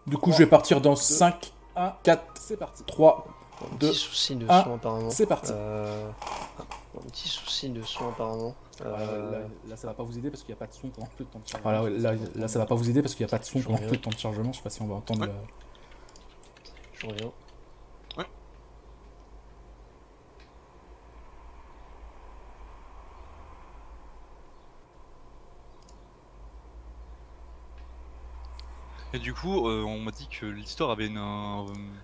Du coup, je vais partir dans 5, 4, C'est parti. 3, Un 2, petit souci de 1, son apparemment. c'est parti. Un petit souci de son apparemment. Là, ça va pas vous aider parce qu'il n'y a pas de son pendant peu de temps de chargement. Voilà, là, ça va pas vous aider parce qu'il n'y a pas de son pendant peu de temps de chargement. Je sais pas si on va entendre. Je reviens. Et du coup, on m'a dit que l'histoire avait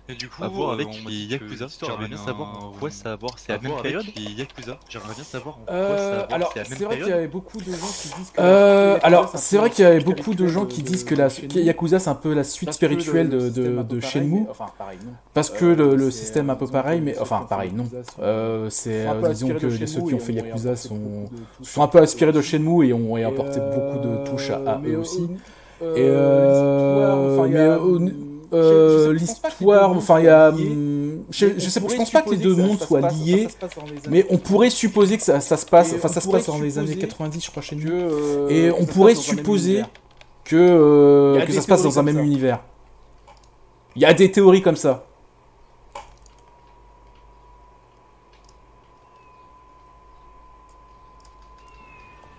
et du coup, à voir avec les Yakuza. J'aimerais bien savoir en quoi ça a à voir. C'est la même période. Les Yakuza. J'aimerais bien savoir en quoi ça a à voir. Alors, C'est vrai qu'il y avait beaucoup de gens qui disent que. alors, c'est vrai qu'il y avait beaucoup de gens qui disent que Yakuza c'est un peu la suite spirituelle de Shenmue. Enfin, pareil, non. Parce que le système est un peu pareil, mais enfin pareil, non. Disons que ceux qui ont fait Yakuza sont un peu inspirés de Shenmue et ont apporté beaucoup de touches à eux aussi. L'histoire, enfin il y a, je pense pas que les deux mondes soient liés, mais on pourrait supposer que ça se passe, enfin ça se passe dans les années 90, je crois, chez nous, et on pourrait supposer que ça se passe dans un même univers. Il y a des théories comme ça.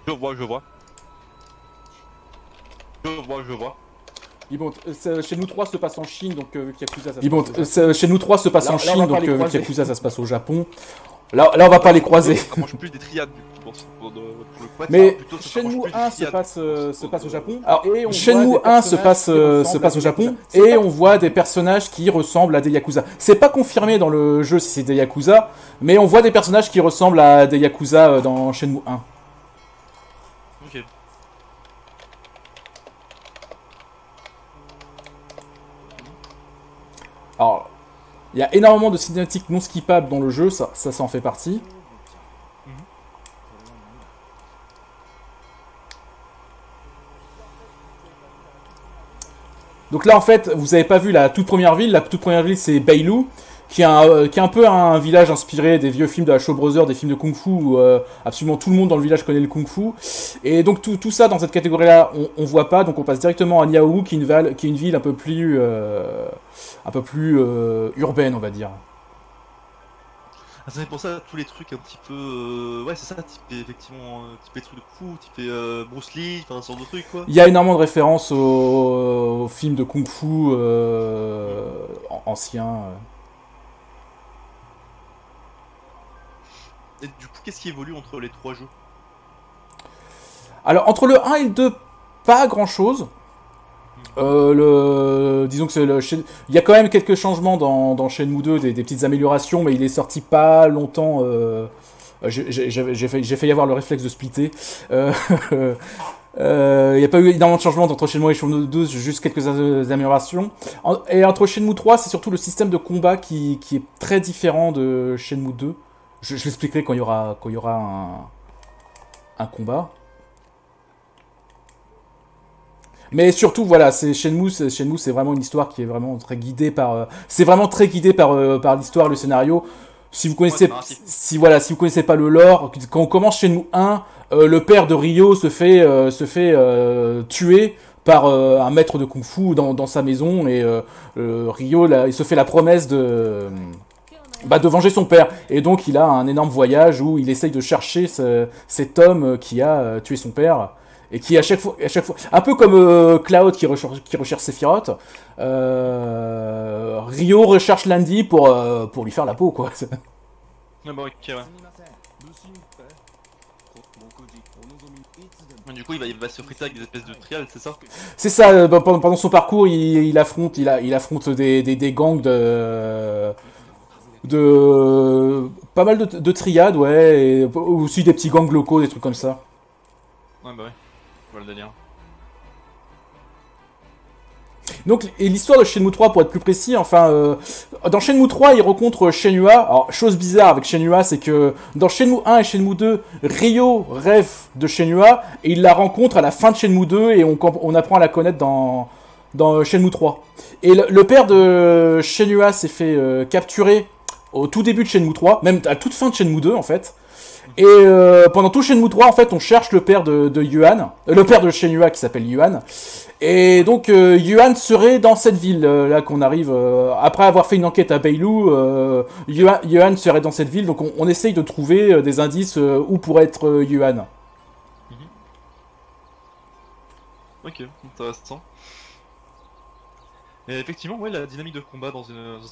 Je vois. Chez nous 3 se passe en Chine, donc Yakuza ça se passe. Chez nous 3 se passe en Chine, donc Yakuza ça se passe au Japon. Là on va pas les croiser. Ça mange plus des triades pour le quad. Mais Shenmue 1 se passe au Japon. Alors, Shenmue 1 se passe au Japon et on voit des personnages qui ressemblent à des Yakuza. C'est pas confirmé dans le jeu si c'est des Yakuza, mais on voit des personnages qui ressemblent à des Yakuza dans Shenmue 1. Ok. Alors, il y a énormément de cinématiques non skippables dans le jeu, ça en fait partie. Donc là, en fait, vous avez pas vu la toute première ville. La toute première ville, c'est Bailu, qui est un peu un village inspiré des vieux films de la Shaw Brothers, des films de Kung Fu, où absolument tout le monde dans le village connaît le Kung Fu. Et donc tout ça, dans cette catégorie-là, on voit pas. Donc on passe directement à Niaowu, qui est une ville un peu plus urbaine, on va dire. Ah, c'est pour ça tous les trucs un petit peu ouais, c'est ça, type effectivement type les trucs de fou, type Bruce Lee, enfin ce genre de trucs quoi. Il y a énormément de références aux films de Kung Fu anciens. Et du coup, qu'est-ce qui évolue entre les trois jeux? Alors entre le 1 et le 2, pas grand-chose. Disons que il y a quand même quelques changements dans Shenmue 2, des petites améliorations, mais il est sorti pas longtemps. J'ai failli avoir le réflexe de splitter. Il n'y a pas eu énormément de changements entre Shenmue et Shenmue 2, juste quelques améliorations. Et entre Shenmue 3, c'est surtout le système de combat qui est très différent de Shenmue 2. Je l'expliquerai quand il y aura un combat. Mais surtout, voilà, Shenmue, c'est vraiment une histoire qui est vraiment très guidée par. C'est vraiment très guidé par l'histoire, le scénario. Si vous connaissez, si vous connaissez pas le lore, quand on commence Shenmue 1, le père de Ryo se fait tuer par un maître de kung-fu dans sa maison et Ryo, là, il se fait la promesse de venger son père. Et donc il a un énorme voyage où il essaye de chercher cet homme qui a tué son père. Et qui à chaque fois, un peu comme Cloud qui recherche Sephiroth, Ryo recherche Landy pour lui faire la peau, quoi. Ah bah ok, ouais. Du coup, il va se friter avec des espèces de triades, c'est ça? C'est ça, pendant son parcours, il affronte des gangs de pas mal de triades, ouais, et aussi des petits gangs locaux, des trucs comme ça. Ouais, bah ouais. Voilà le délire. Donc, et l'histoire de Shenmue 3, pour être plus précis, enfin, dans Shenmue 3, il rencontre Shenhua. Alors, chose bizarre avec Shenhua, c'est que dans Shenmue 1 et Shenmue 2, Ryo rêve de Shenhua, et il la rencontre à la fin de Shenmue 2, et on apprend à la connaître dans Shenmue 3. Et le père de Shenhua s'est fait capturer au tout début de Shenmue 3, même à toute fin de Shenmue 2, en fait. Et pendant tout Shenmue 3, en fait, on cherche le père de Yuan, le père de Shenhua qui s'appelle Yuan. Et donc Yuan serait dans cette ville là qu'on arrive après avoir fait une enquête à Beilou. Yuan serait dans cette ville, donc on essaye de trouver des indices où pourrait être Yuan. Ok, intéressant. Et effectivement, ouais, la dynamique de combat dans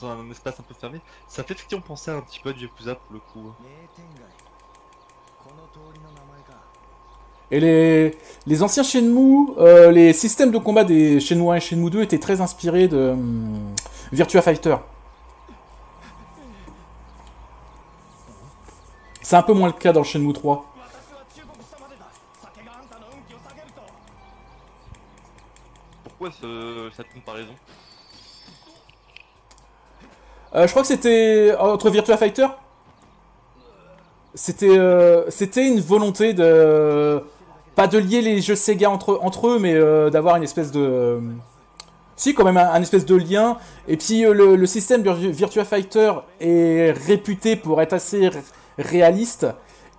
un espace un peu fermé, ça fait effectivement penser un petit peu à du Yakuza pour le coup. Et les anciens Shenmue, les systèmes de combat des Shenmue 1 et Shenmue 2 étaient très inspirés de Virtua Fighter. C'est un peu moins le cas dans le Shenmue 3. Pourquoi cette comparaison? Je crois que c'était entre Virtua Fighter. C'était une volonté de pas de lier les jeux Sega entre eux, mais d'avoir une espèce de si quand même un espèce de lien. Et puis le système Virtua Fighter est réputé pour être assez réaliste.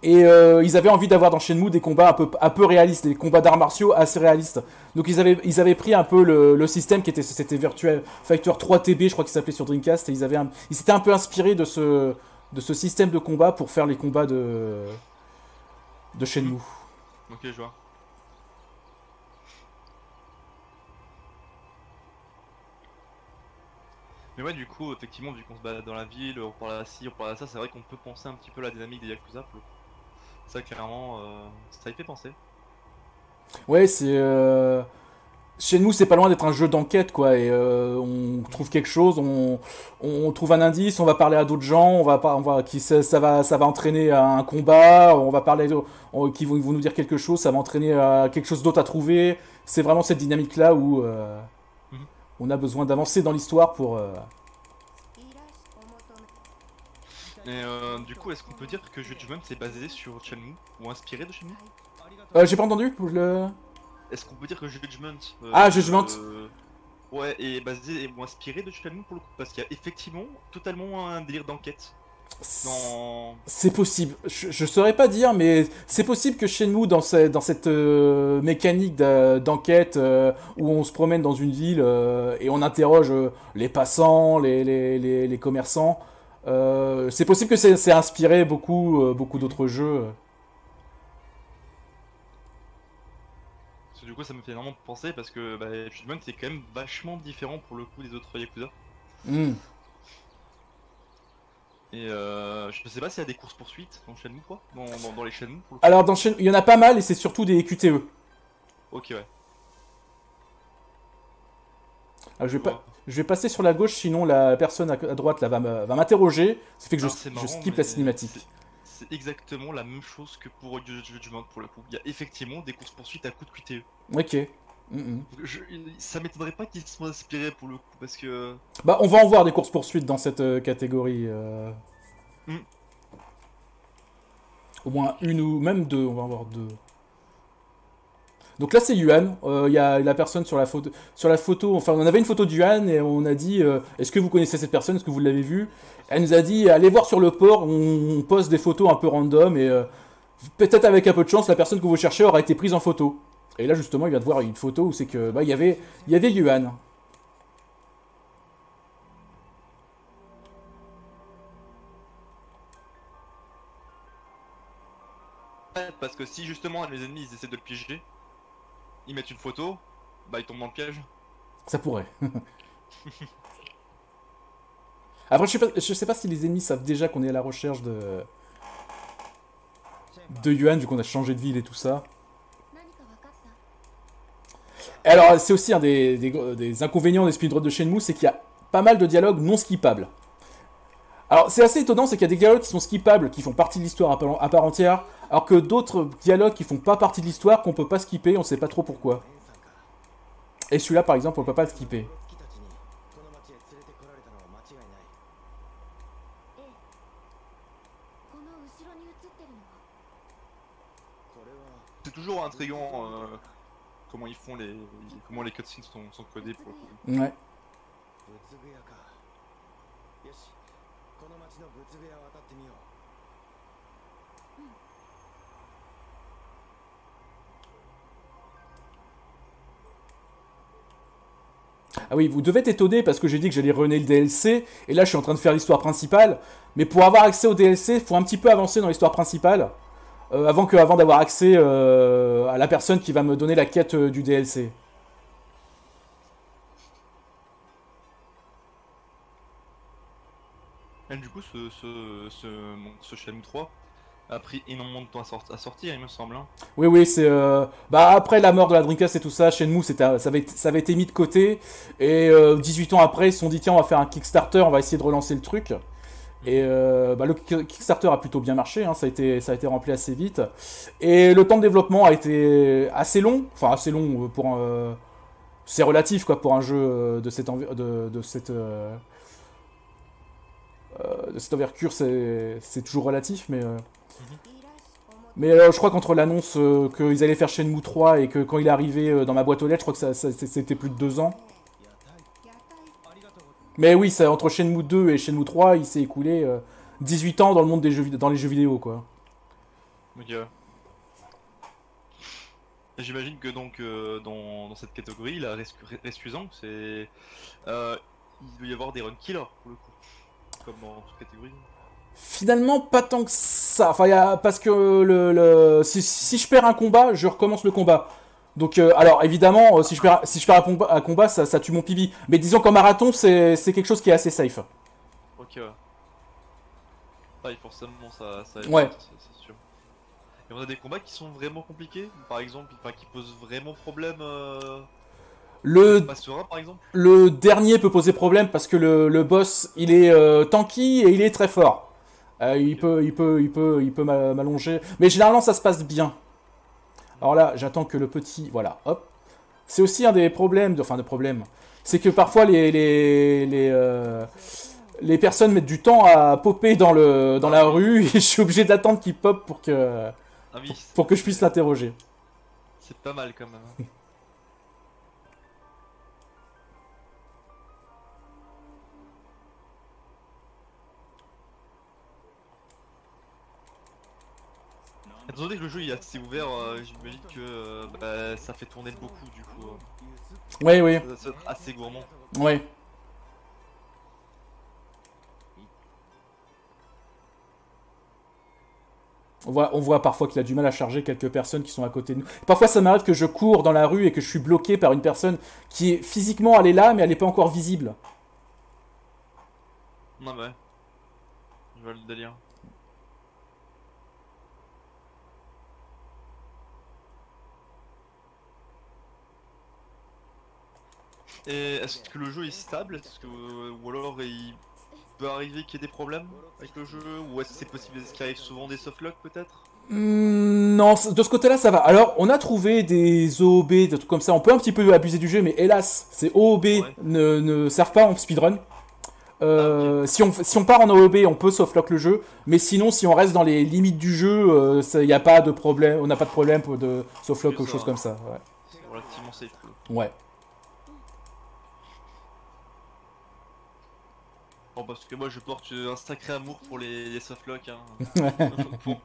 Et ils avaient envie d'avoir dans Shenmue des combats un peu réalistes, des combats d'arts martiaux assez réalistes. Donc ils avaient pris un peu le système qui c'était Virtua Fighter 3 TB, je crois qu'il s'appelait sur Dreamcast, et ils s'étaient un peu inspirés de ce système de combat pour faire les combats de Shenmue. Ok, je vois. Mais ouais, du coup, effectivement, vu qu'on se balade dans la ville, on parle à ci, on parle à ça, c'est vrai qu'on peut penser un petit peu à la dynamique des Yakuza. Ça, clairement, ça y fait penser. Ouais, Shenmue, c'est pas loin d'être un jeu d'enquête, quoi. Et on trouve quelque chose, on trouve un indice, on va parler à d'autres gens, ça va entraîner à un combat, on va parler qui vont nous dire quelque chose, ça va entraîner à quelque chose d'autre à trouver. C'est vraiment cette dynamique-là où on a besoin d'avancer dans l'histoire pour. Et du coup, est-ce qu'on peut dire que Judgment c'est basé sur Shenmue ou inspiré de Shenmue? J'ai pas entendu le. Est-ce qu'on peut dire que Judgment Judgment ouais, est basé ou inspiré de Shenmue pour le coup? Parce qu'il y a effectivement totalement un délire d'enquête. C'est possible. Je saurais pas dire, mais c'est possible que Shenmue, dans cette mécanique d'enquête où on se promène dans une ville et on interroge les passants, les commerçants, c'est possible que c'est inspiré beaucoup d'autres jeux. Du coup, ça me fait vraiment penser parce que Judgment c'est quand même vachement différent pour le coup des autres Yakuza. Et je sais pas s'il y a des courses poursuites dans Shenmue quoi, dans les Shenmue. Alors dans Shenmue, il y en a pas mal et c'est surtout des QTE. Ok ouais. Alors, je vais passer sur la gauche, sinon la personne à droite là, va m'interroger. Ça fait que je skip la cinématique. C'est exactement la même chose que pour Judgment pour le coup. Il y a effectivement des courses poursuites à coups de QTE. Ok. Ça m'étonnerait pas qu'ils soient inspirés pour le coup parce que. Bah on va en voir des courses poursuites dans cette catégorie. Au moins une ou même deux, on va en voir deux. Donc là c'est Yuan, il y a la personne sur la photo, enfin on avait une photo de Yuan et on a dit est-ce que vous connaissez cette personne, est-ce que vous l'avez vue? Elle nous a dit allez voir sur le port, on poste des photos un peu random et peut-être avec un peu de chance la personne que vous cherchez aura été prise en photo. Et là justement il vient de voir une photo où c'est que il y avait Yuan. Parce que si justement les ennemis ils essaient de le piéger, ils mettent une photo, ils tombent dans le piège. Ça pourrait. Après je sais pas si les ennemis savent déjà qu'on est à la recherche de Yuan vu qu'on a changé de ville et tout ça. Et alors c'est aussi un des inconvénients des speedruns de Shenmue, c'est qu'il y a pas mal de dialogues non skippables. Alors c'est assez étonnant, c'est qu'il y a des dialogues qui sont skippables, qui font partie de l'histoire à part entière, alors que d'autres dialogues qui font pas partie de l'histoire, qu'on peut pas skipper, on sait pas trop pourquoi. Et celui-là par exemple, on peut pas le skipper. C'est toujours intriguant comment ils font comment les cutscenes sont codés pour le coup. Ouais. Ah oui, vous devez être étonné parce que j'ai dit que j'allais runner le DLC, et là je suis en train de faire l'histoire principale, mais pour avoir accès au DLC, il faut un petit peu avancer dans l'histoire principale, avant d'avoir accès à la personne qui va me donner la quête du DLC. Et du coup, ce Shenmue 3 a pris énormément de temps à sortir, il me semble. Hein. Oui, oui, c'est... Bah, après la mort de la Dreamcast et tout ça, Shenmue, ça avait été mis de côté. Et 18 ans après, ils se sont dit, tiens, on va faire un Kickstarter, on va essayer de relancer le truc. Et bah, le Kickstarter a plutôt bien marché, hein, ça a été rempli assez vite. Et le temps de développement a été assez long. Enfin, assez long pour un... c'est relatif, quoi, pour un jeu de cette envergure, c'est toujours relatif, mais... Mais je crois qu'entre l'annonce qu'ils allaient faire Shenmue 3 et que quand il est arrivé dans ma boîte aux lettres, je crois que c'était plus de 2 ans. Mais oui, entre Shenmue 2 et Shenmue 3, il s'est écoulé 18 ans dans le monde dans les jeux vidéo, quoi. Ok. J'imagine que donc dans cette catégorie, la Rescusant, c'est il doit y avoir des run killers pour le coup, comme dans cette catégorie. Finalement, pas tant que ça. Enfin, parce que si je perds un combat, je recommence le combat. Donc, alors évidemment, si je perds un combat, ça tue mon PB. Mais disons qu'en marathon, c'est quelque chose qui est assez safe. Ok, ouais. Ouais, forcément, ça ouais. C'est sûr. Et on a des combats qui sont vraiment compliqués, par exemple, qui posent vraiment problème. Par exemple. Le dernier peut poser problème parce que le boss, il est tanky et il est très fort. Il peut m'allonger. Mais généralement, ça se passe bien. Alors là, j'attends que le petit... Voilà, hop. C'est aussi un des problèmes... Enfin, des problèmes. C'est que parfois, les personnes mettent du temps à popper dans la rue et je suis obligé d'attendre qu'il pop pour que je puisse l'interroger. C'est pas mal, quand même. Étant donné que le jeu il est assez ouvert, j'imagine que ça fait tourner beaucoup du coup. Oui, oui. Ça va être assez gourmand. Oui. On voit parfois qu'il a du mal à charger quelques personnes qui sont à côté de nous. Parfois ça m'arrive que je cours dans la rue et que je suis bloqué par une personne qui est physiquement elle est là mais elle n'est pas encore visible. Non bah ouais. Je vois le délire. Et est-ce que le jeu est stable? Ou alors il peut arriver qu'il y ait des problèmes avec le jeu? Ou est-ce que c'est possible qu'il arrive souvent des softlocks peut-être? Non, de ce côté-là ça va. Alors on a trouvé des OOB, des trucs comme ça. On peut un petit peu abuser du jeu mais hélas ces OOB ne servent pas en speedrun. Okay. Si on part en OOB, on peut softlock le jeu, mais sinon, si on reste dans les limites du jeu, il n'y a pas de problème, on n'a pas de problème de softlock ou chose comme ça. Ouais. C'est relativement safe. Ouais. Bon, parce que moi je porte un sacré amour pour les softlocks. Hein. Bon.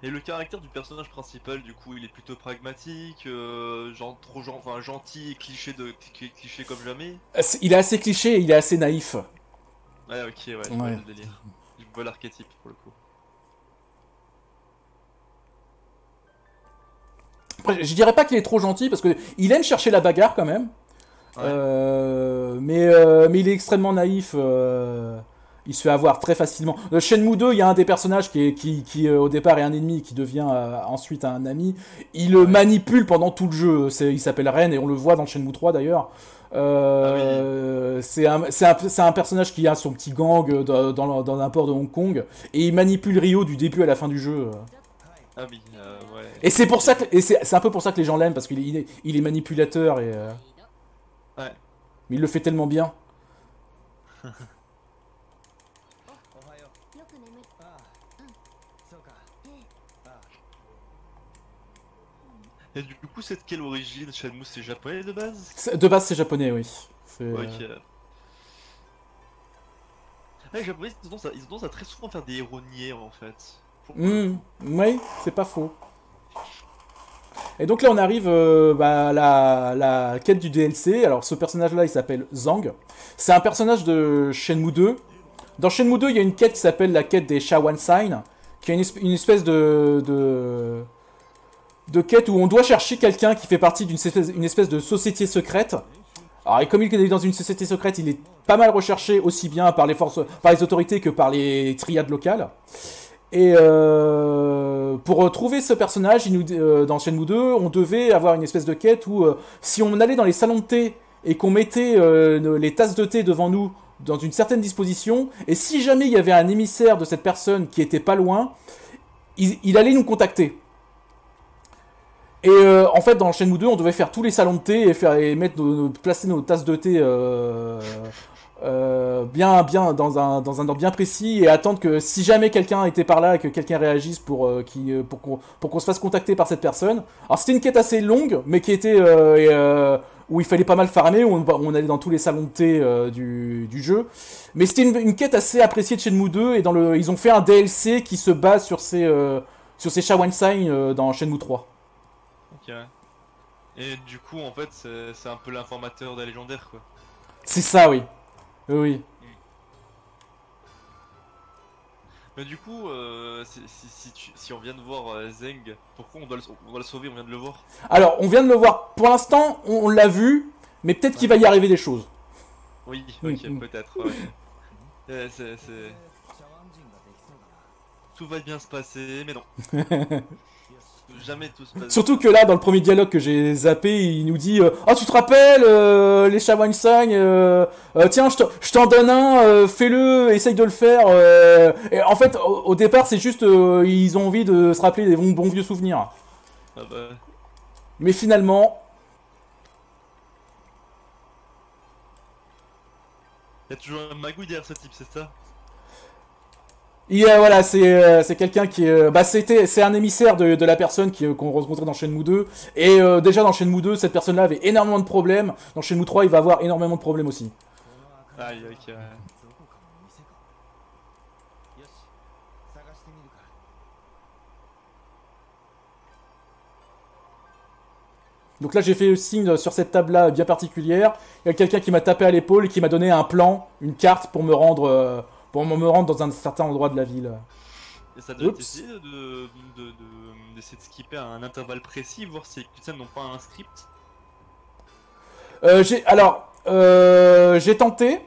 Et le caractère du personnage principal, du coup, il est plutôt pragmatique, gentil et cliché comme jamais. Il est assez cliché et il est assez naïf. Ouais, ok, ouais, je vois le délire. Je vois l'archétype pour le coup. Après, je dirais pas qu'il est trop gentil parce que il aime chercher la bagarre quand même. Ouais. Mais il est extrêmement naïf. Il se fait avoir très facilement. Shenmue 2, il y a un des personnages qui au départ est un ennemi qui devient ensuite un ami. Il le manipule pendant tout le jeu. Il s'appelle Ren et on le voit dans Shenmue 3 d'ailleurs. C'est un personnage qui a son petit gang dans un port de Hong Kong et il manipule Ryo du début à la fin du jeu. Ah oui, ouais. Et c'est pour ça que c'est un peu pour ça que les gens l'aiment parce qu'il est manipulateur et ouais. Mais il le fait tellement bien. Et du coup, c'est de quelle origine? Shenmue, c'est japonais de base? De base, c'est japonais, oui. Ok. Les japonais, ils ont tendance à très souvent faire des héros niais en fait. Oui, c'est pas faux. Et donc là, on arrive à la quête du DLC. Alors, ce personnage-là, il s'appelle Zhang. C'est un personnage de Shenmue 2. Dans Shenmue 2, il y a une quête qui s'appelle la quête des Shawan Sign, qui est une espèce de quête où on doit chercher quelqu'un qui fait partie d'une espèce de société secrète. Alors, et comme il est dans une société secrète, il est pas mal recherché aussi bien par les autorités que par les triades locales. Et pour trouver ce personnage, dans Shenmue 2, on devait avoir une espèce de quête où si on allait dans les salons de thé et qu'on mettait les tasses de thé devant nous dans une certaine disposition, et si jamais il y avait un émissaire de cette personne qui était pas loin, il allait nous contacter. Et en fait, dans Shenmue 2, on devait faire tous les salons de thé et placer nos tasses de thé bien dans un ordre bien précis et attendre que si jamais quelqu'un était par là et que quelqu'un réagisse pour qu'on se fasse contacter par cette personne. Alors c'était une quête assez longue, mais qui était où il fallait pas mal farmer, où on allait dans tous les salons de thé du jeu. Mais c'était une quête assez appréciée de Shenmue 2 et ils ont fait un DLC qui se base sur ces Shawan Sign dans Shenmue 3. Ok. Et du coup, en fait, c'est un peu l'informateur des légendaires, quoi. C'est ça, oui. Oui. Mais du coup, si on vient de voir Zeng, pourquoi on doit le sauver? On vient de le voir. Alors, on vient de le voir. Pour l'instant, on l'a vu, mais peut-être qu'il va y arriver des choses. Oui, ok, peut-être. Ouais. Tout va bien se passer, mais non. Jamais tout se passe. Surtout que là, dans le premier dialogue que j'ai zappé, il nous dit oh, tu te rappelles les Shawan Sign tiens, je t'en donne un, fais-le, essaye de le faire. Et en fait, au départ, c'est juste ils ont envie de se rappeler des bons vieux souvenirs. Ah bah. Mais finalement. Il y a toujours un magouille derrière ce type, c'est ça? Voilà, c'est quelqu'un qui c'est un émissaire de la personne qu'on rencontrait dans Shenmue 2 et déjà dans Shenmue 2 cette personne-là avait énormément de problèmes. Dans Shenmue 3 il va avoir énormément de problèmes aussi. Aïe, ok. Donc là j'ai fait le signe sur cette table-là bien particulière. Il y a quelqu'un qui m'a tapé à l'épaule et qui m'a donné un plan, une carte pour me rendre dans un certain endroit de la ville. Et ça doit essayer d'essayer de skipper à un intervalle précis, voir si les cutscenes n'ont pas un script. J'ai tenté,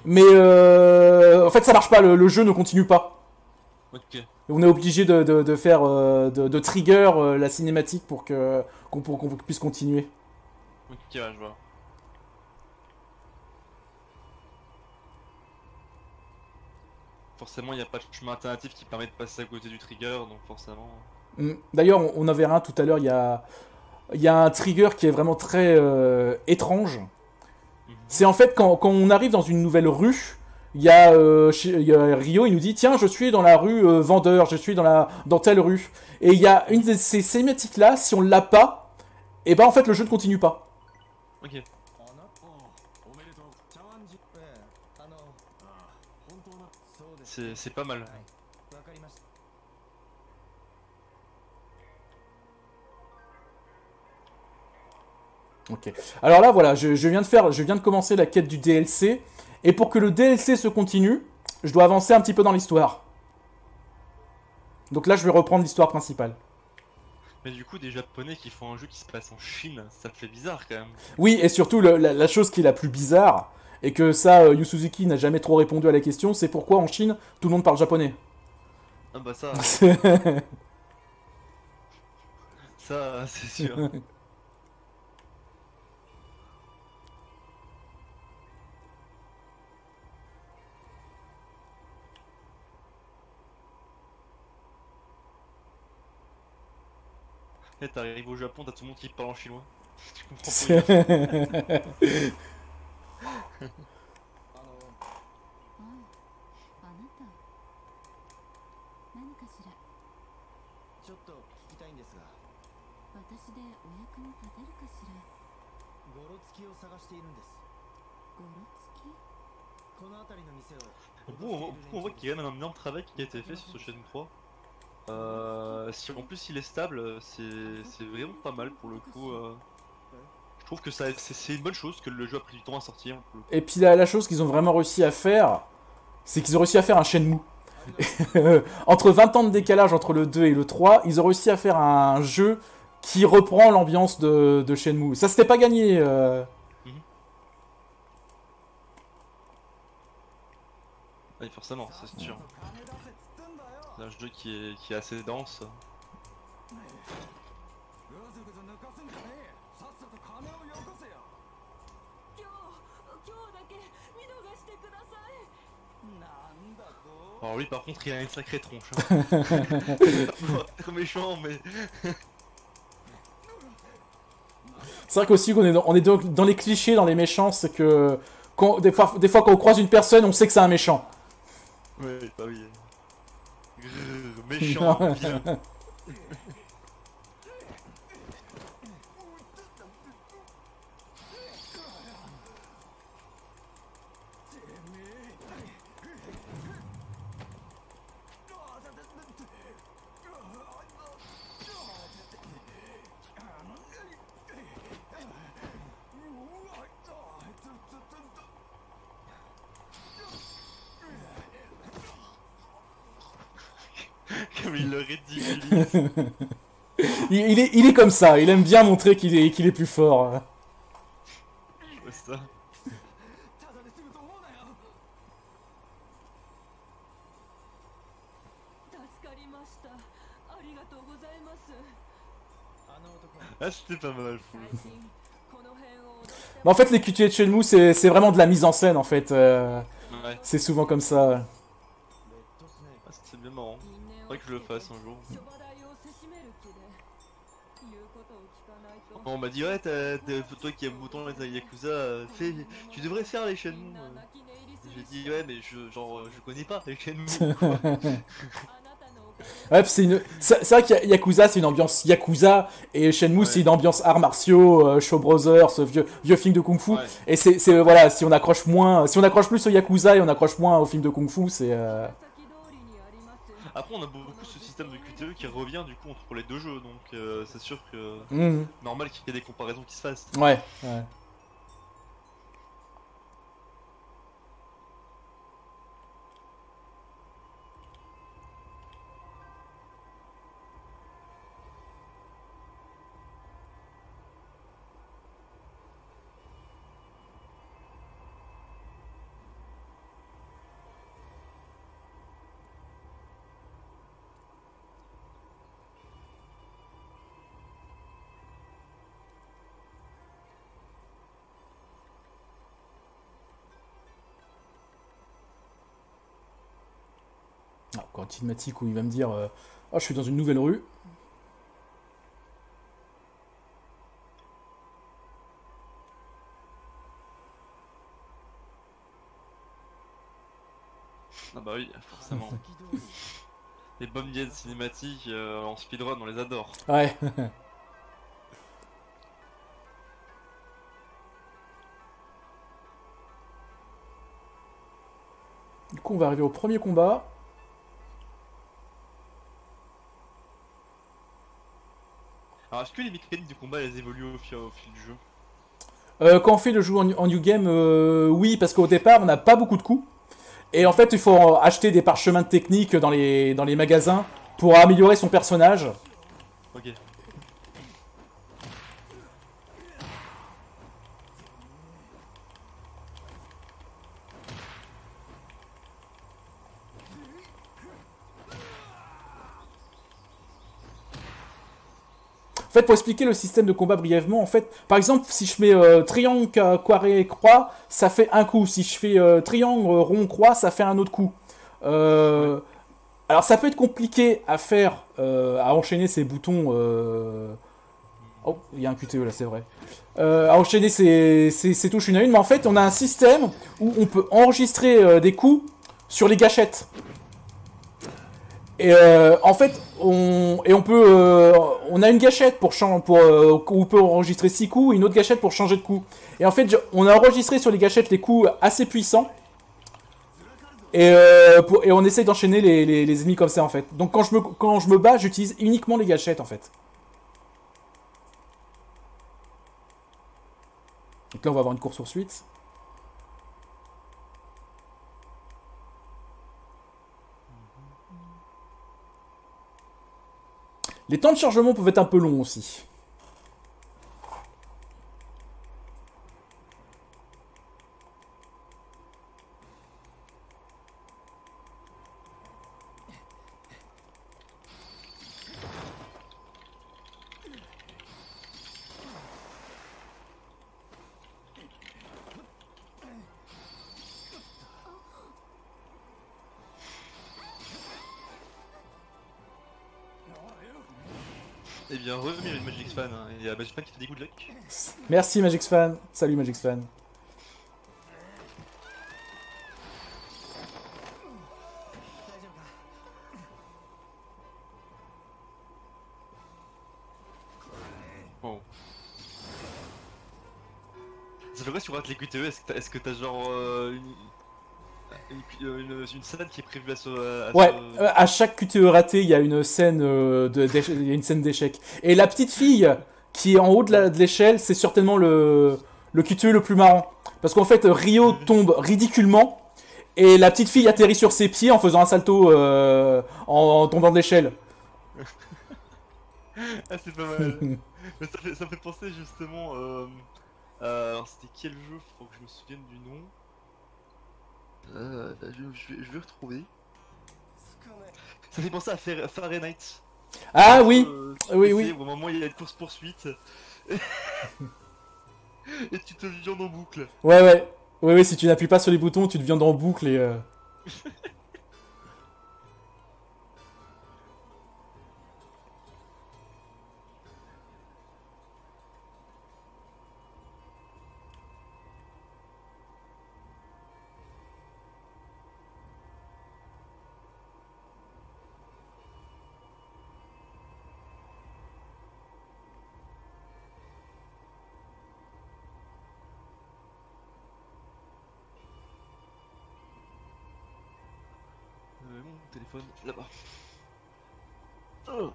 mais en fait ça marche pas, le jeu ne continue pas. Ok. On est obligé de faire de trigger la cinématique pour qu'on puisse continuer. Ok, ouais, je vois. Forcément, il n'y a pas de chemin alternatif qui permet de passer à côté du trigger, donc forcément. D'ailleurs, on en verra un tout à l'heure, il y a un trigger qui est vraiment très étrange. C'est en fait quand on arrive dans une nouvelle rue, il y a Ryo, il nous dit tiens, je suis dans la rue Vendeur, je suis dans telle rue. Et il y a une de ces cinématiques là, si on l'a pas, et ben en fait le jeu ne continue pas. Ok. C'est pas mal. Ok. Alors là, voilà, je viens de commencer la quête du DLC, et pour que le DLC se continue, je dois avancer un petit peu dans l'histoire. Donc là, je vais reprendre l'histoire principale. Mais du coup, des Japonais qui font un jeu qui se passe en Chine, ça me fait bizarre quand même. Oui, et surtout, la chose qui est la plus bizarre, et que ça, Yu Suzuki n'a jamais trop répondu à la question, c'est pourquoi en Chine, tout le monde parle japonais. Ah bah ça... ça, c'est sûr. Et t'arrives au Japon, t'as tout le monde qui parle en chinois. Tu comprends pas. On voit qu'il y a quand même un énorme travail qui a été fait sur ce Shenmue 3. Si en plus il est stable, c'est vraiment pas mal pour le coup. Je trouve que c'est une bonne chose que le jeu a pris du temps à sortir. Et puis la chose qu'ils ont vraiment réussi à faire, c'est qu'ils ont réussi à faire un Shenmue. Entre 20 ans de décalage entre le 2 et le 3, ils ont réussi à faire un jeu qui reprend l'ambiance de Shenmue. Ça s'était pas gagné. Oui, forcément, c'est sûr. C'est un jeu qui est assez dense. Alors lui par contre il a une sacrée tronche. Hein. Très méchant mais... C'est vrai qu'aussi on est dans les clichés, dans les méchants, c'est que des fois quand on croise une personne, on sait que c'est un méchant. Oui, bah oui. Méchant, bien. Comme il le ridiculise. il est comme ça, il aime bien montrer qu'il est plus fort. Je vois ça. Ah c'était pas mal, fou. En fait les QTE de Shenmue c'est vraiment de la mise en scène en fait. Ouais. C'est souvent comme ça. Ah, c'est bien marrant. Faudrait que je le fasse un jour. On m'a dit ouais toi qui aimes autant les Yakuza, tu devrais faire les Shenmue. J'ai dit ouais mais je connais pas les Shenmue. Ouais, c'est vrai que Yakuza c'est une ambiance Yakuza et Shenmue c'est une ambiance arts martiaux, Shaw Brothers, vieux film de Kung Fu. Ouais. Et c'est voilà, si on accroche plus au Yakuza et on accroche moins au film de Kung Fu, c'est. Après on a beaucoup ce système de QTE qui revient du coup entre les deux jeux, donc c'est sûr que normal qu'il y ait des comparaisons qui se fassent. Ouais. Encore une cinématique où il va me dire oh, je suis dans une nouvelle rue. Ah bah oui, forcément. Les bonnes vieilles cinématiques en speedrun, on les adore. Ouais. Du coup, on va arriver au premier combat. Alors, est-ce que les mécaniques du combat elles évoluent au fil du jeu? Quand on fait le jeu en New Game, oui, parce qu'au départ, on n'a pas beaucoup de coups. Et en fait, il faut acheter des parchemins de technique dans les magasins pour améliorer son personnage. Ok. En fait, pour expliquer le système de combat brièvement, en fait, par exemple, si je mets triangle, carré, croix, ça fait un coup. Si je fais triangle, rond, croix, ça fait un autre coup. Alors, ça peut être compliqué à faire, à enchaîner ces boutons. Oh, il y a un QTE là, c'est vrai. À enchaîner ces touches une à une, mais en fait, on a un système où on peut enregistrer des coups sur les gâchettes. Et en fait, on a une gâchette où on peut enregistrer 6 coups, et une autre gâchette pour changer de coup. Et en fait, on a enregistré sur les gâchettes les coups assez puissants. Et on essaye d'enchaîner les ennemis comme ça en fait. Donc quand je me bats, j'utilise uniquement les gâchettes en fait. Donc là on va avoir une course-poursuite. Les temps de chargement peuvent être un peu longs aussi. Eh bien, revenez Magixfan, hein. Il y a Magixfan qui fait des good luck. Merci Magixfan. Salut Magixfan. Oh. Ça fait quoi si tu rates les QTE? Est-ce que t'as genre une scène qui est prévue à ce... Ouais, à chaque QTE raté, il y a une scène d'échec. Et la petite fille qui est en haut de l'échelle, c'est certainement le QTE le plus marrant. Parce qu'en fait, Rio tombe ridiculement, et la petite fille atterrit sur ses pieds en faisant un salto en tombant de l'échelle. Ah, c'est pas mal. Mais ça me fait penser justement... alors, c'était quel jeu? Faut que je me souvienne du nom. Je vais retrouver. Ça fait penser à Fahrenheit. Ah oui, oui, oui. Au moment où il y a une course-poursuite. Et tu te viandes en boucle. Ouais, ouais. Ouais, ouais, si tu n'appuies pas sur les boutons, tu te viandes en boucle et... Mon téléphone, là-bas. Oh.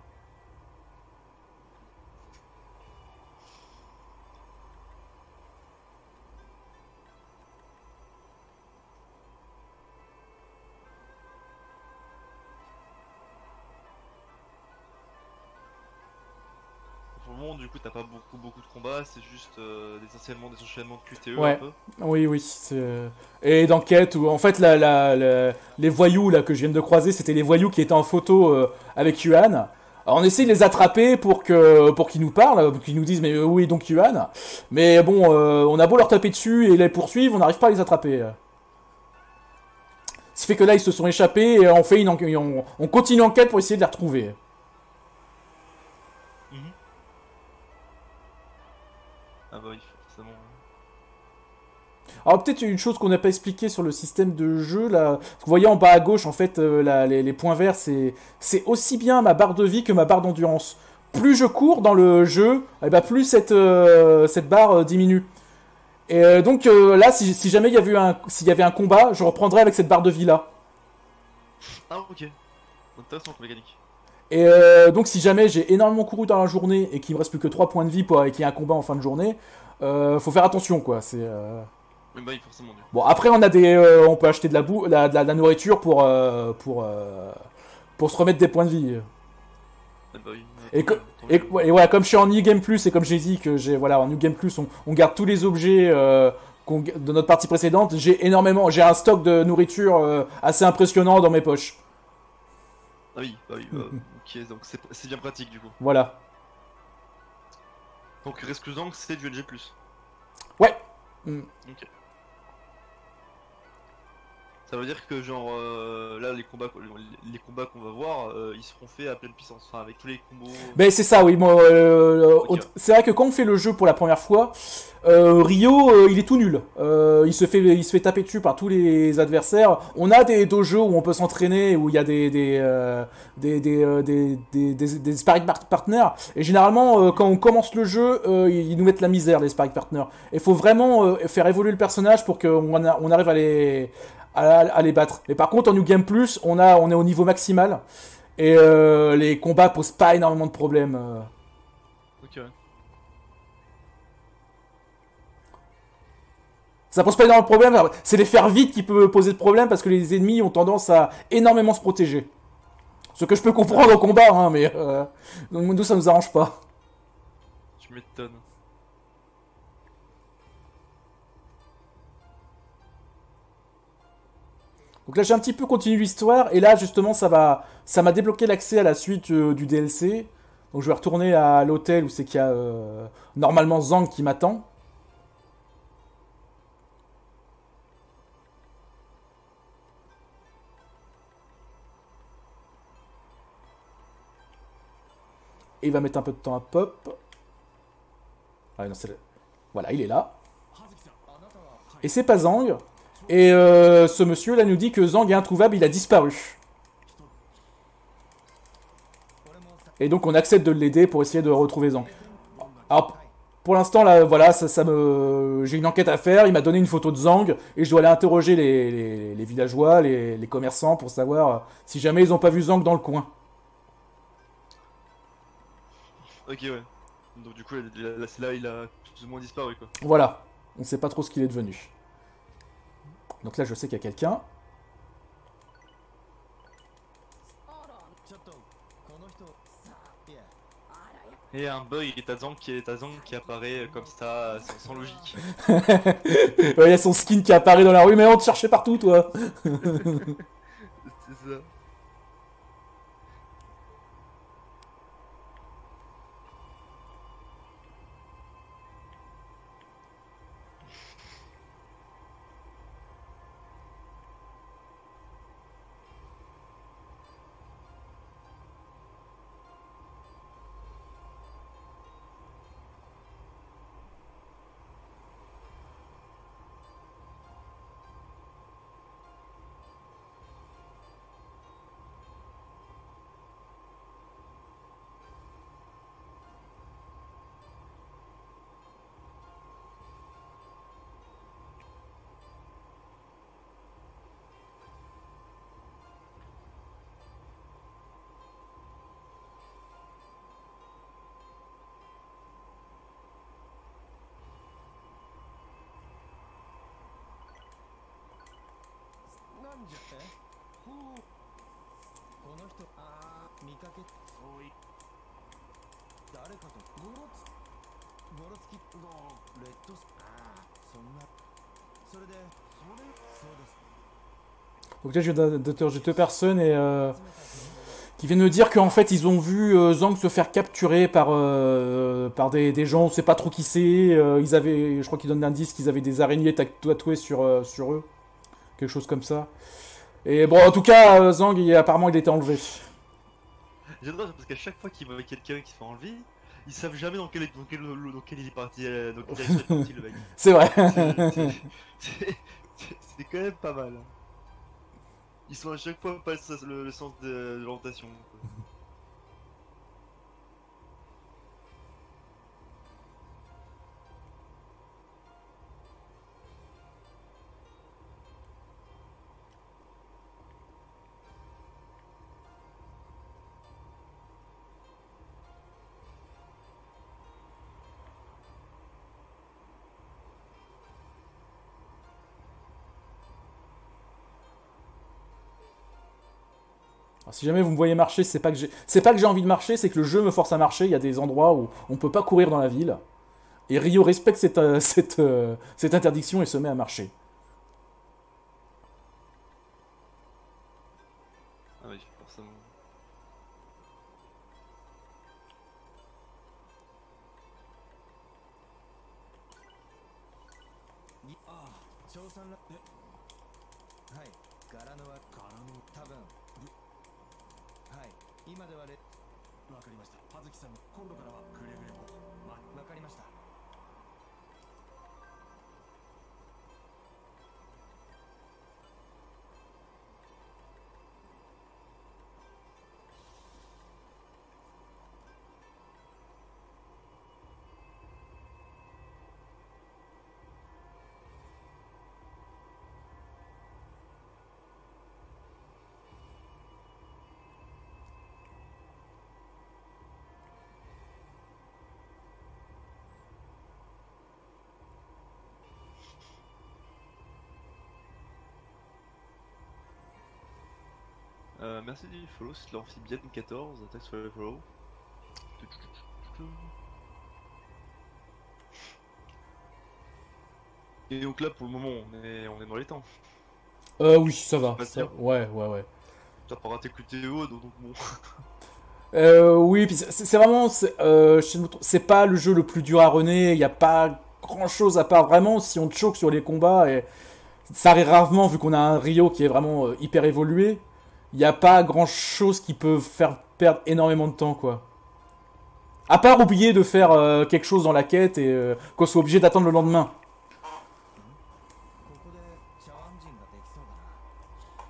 Pour le moment, du coup, t'as pas beaucoup de combats, c'est juste essentiellement des enchaînements de QTE Ouais. un peu. Oui, oui. Et d'enquête où en fait les voyous là que je viens de croiser, c'était les voyous qui étaient en photo avec Yuan. Alors, on essaie de les attraper pour qu'ils nous parlent, pour qu'ils nous disent mais où est donc Yuan. Mais bon, on a beau leur taper dessus et les poursuivre, on n'arrive pas à les attraper. Ce qui fait que là ils se sont échappés et on continue l'enquête pour essayer de les retrouver. Ah bah oui, forcément. Alors peut-être une chose qu'on n'a pas expliqué sur le système de jeu là, vous voyez en bas à gauche en fait les points verts c'est aussi bien ma barre de vie que ma barre d'endurance. Plus je cours dans le jeu, et bah plus cette barre diminue. Et donc là si jamais s'il y avait un combat, je reprendrais avec cette barre de vie là. Ah ok. Intéressant comme mécanique. Et donc si jamais j'ai énormément couru dans la journée et qu'il me reste plus que 3 points de vie et qu'il y a un combat en fin de journée, faut faire attention quoi. Oui, bah oui, forcément. Bon, après, on peut acheter de la nourriture pour se remettre des points de vie. Ah bah oui. Et voilà, comme je suis en New Game Plus et comme j'ai dit que en New Game Plus, on garde tous les objets de notre partie précédente. J'ai un stock de nourriture assez impressionnant dans mes poches. Ah oui, bah oui. Ok, donc c'est bien pratique du coup. Voilà. Donc Rescusang, c'est du LG+. Ouais. Ok. Ça veut dire que genre là les combats qu'on va voir ils seront faits à pleine puissance, enfin avec tous les combos. Ben c'est ça, oui. Moi, c'est vrai que quand on fait le jeu pour la première fois, Rio, il est tout nul. Il se fait taper dessus par tous les adversaires. On a des dojos où on peut s'entraîner, où il y a des sparring partners. Et généralement, quand on commence le jeu, ils nous mettent la misère, les sparring partners. Il faut vraiment faire évoluer le personnage pour qu'on arrive à les battre. Mais par contre, en New Game Plus, on est au niveau maximal. Et les combats posent pas énormément de problèmes. Ok. Ça pose pas énormément de problèmes. C'est les faire vite qui peut poser de problème parce que les ennemis ont tendance à énormément se protéger. Ce que je peux comprendre au combat, hein, mais nous ça nous arrange pas. Tu m'étonnes. Donc là j'ai un petit peu continué l'histoire et là justement ça m'a débloqué l'accès à la suite du DLC. Donc je vais retourner à l'hôtel où c'est qu'il y a normalement Zhang qui m'attend. Et il va mettre un peu de temps à pop. Ah non, voilà, il est là. Et c'est pas Zhang. Et ce monsieur là nous dit que Zhang est introuvable, il a disparu. Et donc on accepte de l'aider pour essayer de retrouver Zhang. Alors pour l'instant là, voilà, j'ai une enquête à faire. Il m'a donné une photo de Zhang et je dois aller interroger les villageois, les commerçants pour savoir si jamais ils n'ont pas vu Zhang dans le coin. Ok, ouais. Donc du coup c'est là il a plus ou moins disparu quoi. Voilà, on sait pas trop ce qu'il est devenu. Donc là je sais qu'il y a quelqu'un. Et un bug et t'as Zhang qui apparaît comme ça, sans logique. Ouais, il y a son skin qui apparaît dans la rue, mais on te cherchait partout toi. C'est ça. Donc là j'ai deux personnes et qui viennent me dire qu'en fait ils ont vu Zhang se faire capturer par des gens, on sait pas trop qui c'est. Ils avaient, je crois qu'ils donnent l'indice qu'ils avaient des araignées tatouées sur eux, quelque chose comme ça. Et bon, en tout cas, Zhang, apparemment, il était enlevé. J'adore parce qu'à chaque fois qu'il voit quelqu'un qui se fait enlever, ils savent jamais dans quel il est parti, dans quelle direction il est parti le mec. C'est vrai. C'est quand même pas mal. Ils sont à chaque fois pas le sens de l'orientation. Alors, si jamais vous me voyez marcher, c'est pas que j'ai envie de marcher, c'est que le jeu me force à marcher. Il y a des endroits où on peut pas courir dans la ville. Et Rio respecte cette interdiction et se met à marcher. Ah oui, forcément. Merci du follow, c'est l'amphibienne 14, thanks for the follow. Et donc là pour le moment on est dans les temps. Oui, ça va. Ouais. T'as pas raté que TO donc bon. Oui, puis c'est vraiment... c'est pas le jeu le plus dur à runner, il n'y a pas grand chose à part vraiment si on choke sur les combats, et ça arrive rarement vu qu'on a un Rio qui est vraiment hyper évolué. Il n'y a pas grand chose qui peut faire perdre énormément de temps, quoi. À part oublier de faire quelque chose dans la quête et qu'on soit obligé d'attendre le lendemain.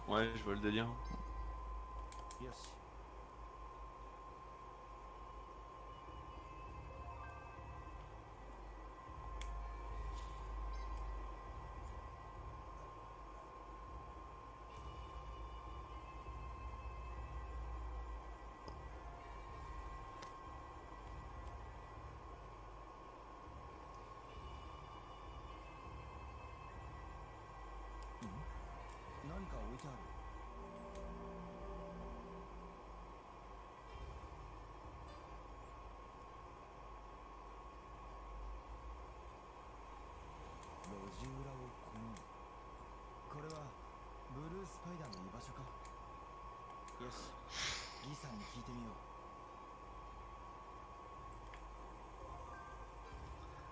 Ouais, je vois le délire.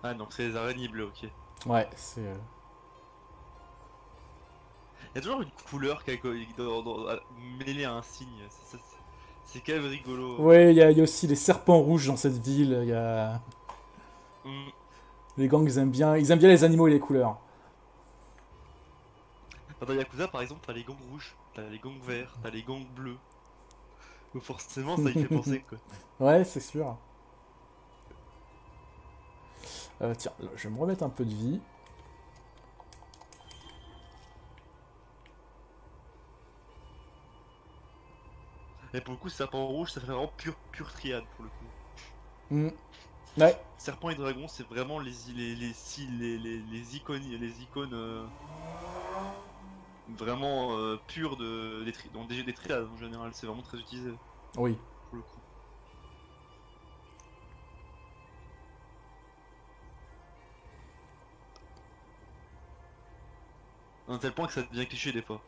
Ah donc c'est les araignées bleues, ok. Ouais, c'est... Il y a toujours une couleur qui mêlée à un signe, c'est quand même rigolo. Ouais, il y a aussi les serpents rouges dans cette ville, il y a... Les gangs ils aiment bien les animaux et les couleurs. Dans Yakuza par exemple t'as les gangs rouges, t'as les gangs verts, t'as les gangs bleus. Donc forcément ça y fait penser quoi. Ouais, c'est sûr. Tiens, je vais me remettre un peu de vie. Et pour le coup, serpent rouge, ça fait vraiment pure triade pour le coup. Ouais. Serpent et dragon, c'est vraiment les icônes vraiment pures dans des triades en général. C'est vraiment très utilisé. Oui. Pour le coup. À un tel point que ça devient cliché des fois.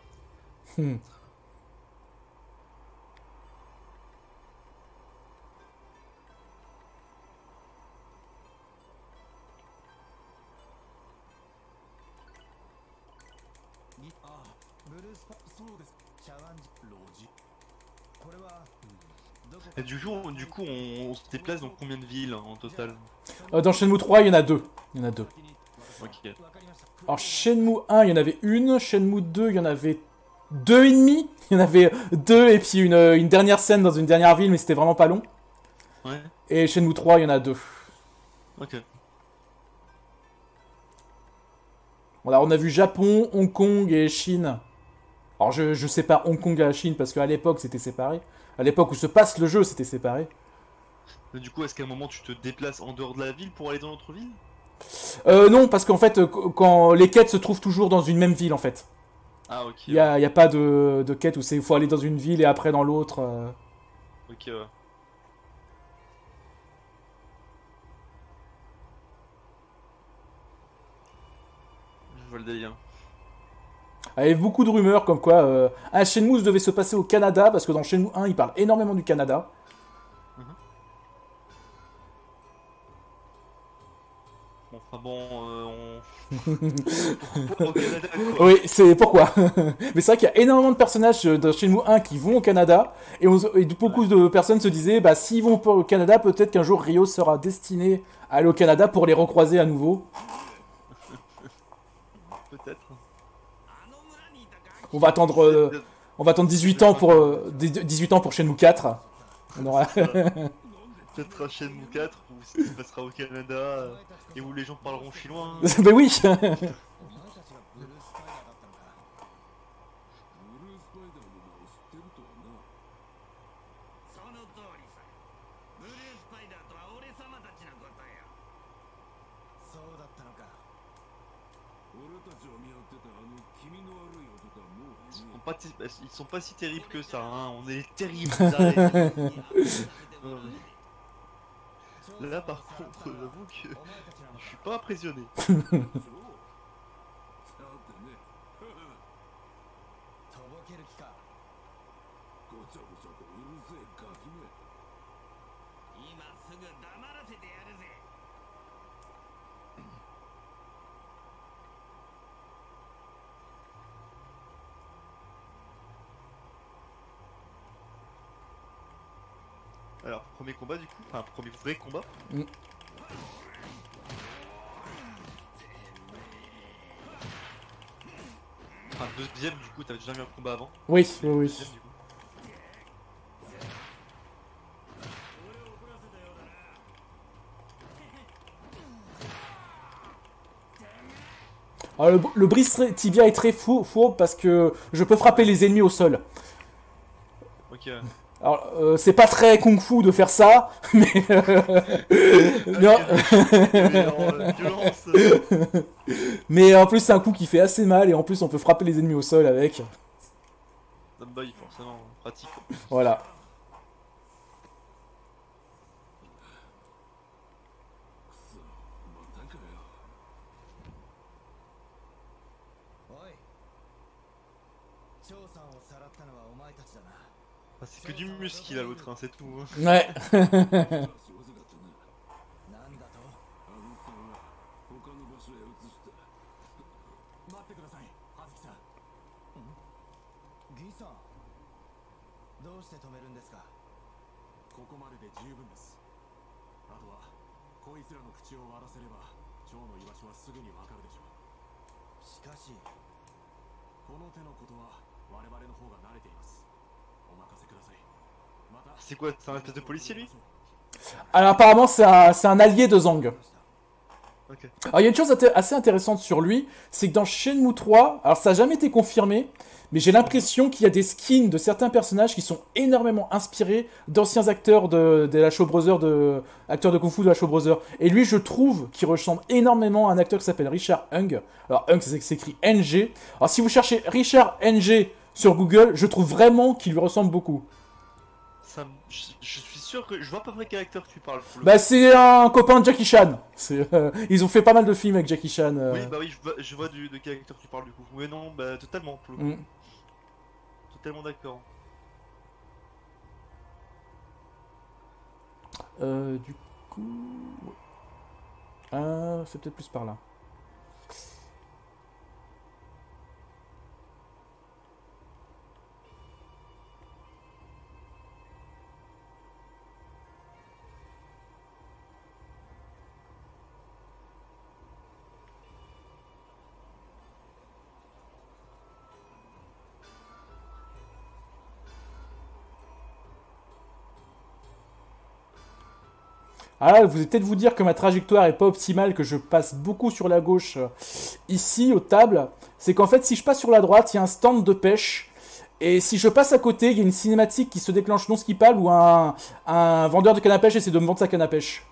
Et du coup on se déplace dans combien de villes en total? Dans Shenmue 3, il y en a deux. Ok. Alors Shenmue 1, il y en avait une. Shenmue 2, il y en avait deux et demi. Il y en avait deux et puis une dernière scène dans une dernière ville, mais c'était vraiment pas long. Ouais. Et Shenmue 3, il y en a deux. Ok. Voilà, on a vu Japon, Hong Kong et Chine. Alors je sépare Hong Kong et la Chine parce qu'à l'époque c'était séparé. À l'époque où se passe le jeu, c'était séparé. Mais du coup, est-ce qu'à un moment tu te déplaces en dehors de la ville pour aller dans l'autre ville? Non, parce qu'en fait, quand les quêtes se trouvent toujours dans une même ville en fait. Ah ok. Il y a pas de quête où il faut aller dans une ville et après dans l'autre. Ok, ouais. Je vois le délire. Il y avait beaucoup de rumeurs comme quoi Shenmue devait se passer au Canada, parce que dans Shenmue 1, il parle énormément du Canada. Bon, enfin bon, Au Canada, quoi. Oui, c'est pourquoi. Mais c'est vrai qu'il y a énormément de personnages de Shenmue 1 qui vont au Canada, et beaucoup de personnes se disaient, bah s'ils vont au Canada, peut-être qu'un jour Ryo sera destiné à aller au Canada pour les recroiser à nouveau. Peut-être. On va attendre 18 ans pour 18 ans pour Shenmue 4. On aura... Peut-être un Shenmue 4 où ça se passera au Canada et où les gens parleront chinois. Hein. Ben oui. Ils sont pas si terribles que ça, hein. On est les terribles arrêts. Là par contre, j'avoue que je suis pas impressionné. Alors, premier combat du coup, enfin premier vrai combat. Enfin deuxième du coup, t'avais déjà eu un combat avant. Oui, oui, oui. Deuxième, du coup. Alors, le brise tibia est très fourbe parce que je peux frapper les ennemis au sol. Ok. Alors, c'est pas très kung-fu de faire ça, mais... non. Mais en plus, c'est un coup qui fait assez mal, et en plus, on peut frapper les ennemis au sol avec. Bah oui, forcément, pratique. Voilà. Ah, c'est que du muscle qu'il a l'autre, hein, c'est tout. Hein. Ouais. C'est quoi, c'est un espèce de policier lui? Alors apparemment c'est un allié de Zhang. Ok. Alors il y a une chose assez intéressante sur lui, c'est que dans Shenmue 3, alors ça n'a jamais été confirmé, mais j'ai l'impression qu'il y a des skins de certains personnages qui sont énormément inspirés d'anciens acteurs de la Show Brothers, acteurs de Kung Fu de la Show Brothers. Et lui je trouve qu'il ressemble énormément à un acteur qui s'appelle Richard Hung. Alors Hung c'est écrit NG. Alors si vous cherchez Richard NG sur Google, je trouve vraiment qu'il lui ressemble beaucoup. Je suis sûr que je vois pas vrai quel acteur tu parles. Bah c'est un copain de Jackie Chan. Ils ont fait pas mal de films avec Jackie Chan. Oui bah oui je vois de quel acteur tu parles du coup. Mais non bah totalement pour le coup. Totalement d'accord. Du coup... c'est peut-être plus par là. Ah, vous allez peut-être vous dire que ma trajectoire est pas optimale, que je passe beaucoup sur la gauche ici, aux tables. C'est qu'en fait, si je passe sur la droite, il y a un stand de pêche. Et si je passe à côté, il y a une cinématique qui se déclenche non skippable où un vendeur de canne à pêche essaie de me vendre sa canne à pêche.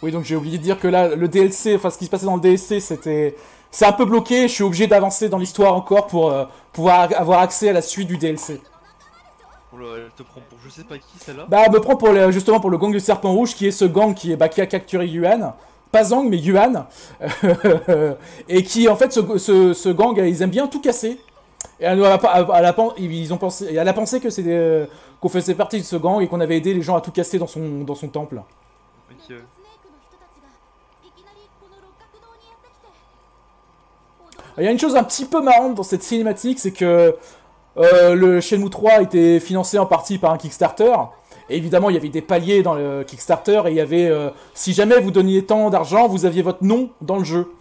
Oui, donc j'ai oublié de dire que là, le DLC, enfin ce qui se passait dans le DLC, c'est un peu bloqué. Je suis obligé d'avancer dans l'histoire encore pour pouvoir avoir accès à la suite du DLC. Elle te prend pour je sais pas qui celle-là. Bah, elle me prend pour justement pour le gang du Serpent Rouge, qui est ce gang qui a capturé Yuan. Pas Zhang, mais Yuan. Et qui, en fait, ce gang, ils aiment bien tout casser. Et elle a pensé que c'était qu'on faisait partie de ce gang et qu'on avait aidé les gens à tout casser dans son temple. Ok. Il y a une chose un petit peu marrante dans cette cinématique, c'est que le Shenmue 3 était financé en partie par un Kickstarter. Et évidemment, il y avait des paliers dans le Kickstarter et il y avait, si jamais vous donniez tant d'argent, vous aviez votre nom dans le jeu.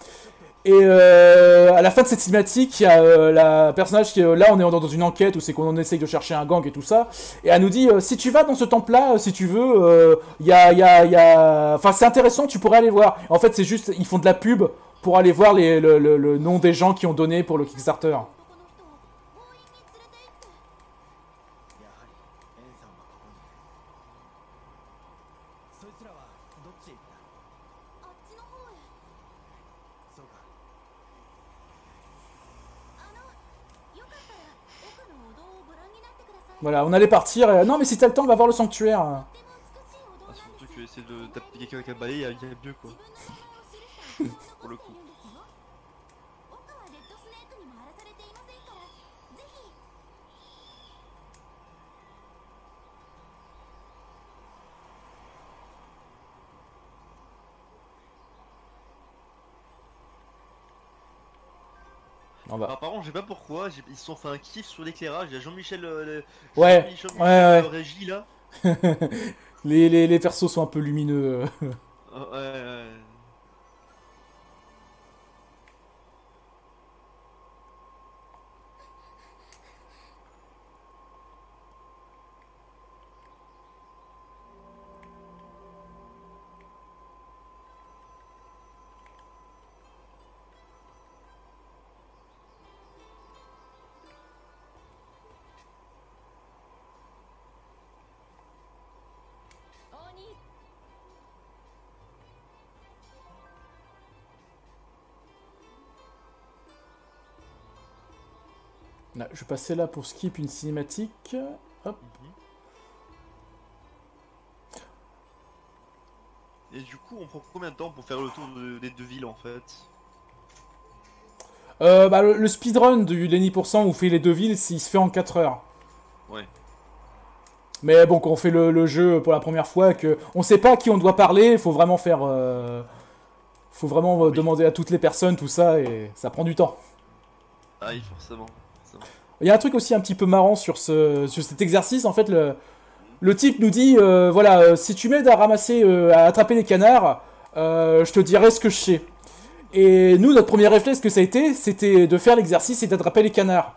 Et à la fin de cette cinématique, il y a la personnage qui là, on est dans une enquête où c'est qu'on essaye de chercher un gang et tout ça. Et elle nous dit, si tu vas dans ce temple-là, si tu veux, enfin, c'est intéressant, tu pourrais aller voir. En fait, c'est juste, ils font de la pub pour aller voir le nom des gens qui ont donné pour le Kickstarter. Voilà, on allait partir. Non, mais si t'as le temps, on va voir le sanctuaire. Ah, surtout que essayer d'appliquer quelqu'un avec un balai, il y a mieux quoi. Pour le coup. Par contre, je sais pas pourquoi, ils se sont fait un kiff sur l'éclairage. Il y a Jean-Michel ouais. Régie là. les persos sont un peu lumineux. Ouais. Là, je vais passer là pour skip une cinématique. Hop. Et du coup, on prend combien de temps pour faire le tour des deux villes en fait? Le speedrun du Lenny %, où on fait les deux villes, il se fait en 4 heures. Ouais. Mais bon, quand on fait le jeu pour la première fois, que on sait pas à qui on doit parler, il faut vraiment faire... faut vraiment demander à toutes les personnes, tout ça, et ça prend du temps. Ah oui, forcément. Il y a un truc aussi un petit peu marrant sur cet exercice, en fait, le type nous dit, voilà, si tu m'aides à ramasser, à attraper les canards, je te dirai ce que je sais. Et nous, notre premier réflexe que ça a été, c'était de faire l'exercice et d'attraper les canards.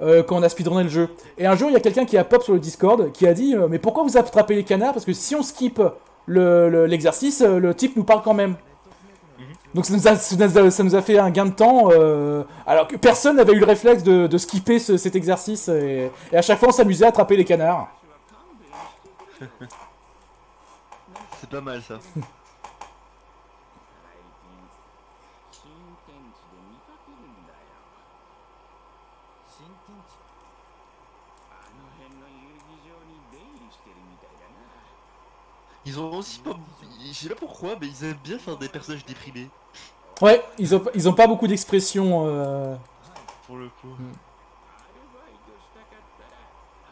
Quand on a speedrunné le jeu. Et un jour, il y a quelqu'un qui a pop sur le Discord, qui a dit, mais pourquoi vous attrapez les canards? Parce que si on skip l'exercice, le type nous parle quand même. Donc ça nous a fait un gain de temps, alors que personne n'avait eu le réflexe de skipper cet exercice, et à chaque fois on s'amusait à attraper les canards. C'est pas mal ça. Ils ont aussi pas... Je sais pas pourquoi, mais ils aiment bien faire des personnages déprimés. Ouais, ils ont pas beaucoup d'expressions. Pour le coup.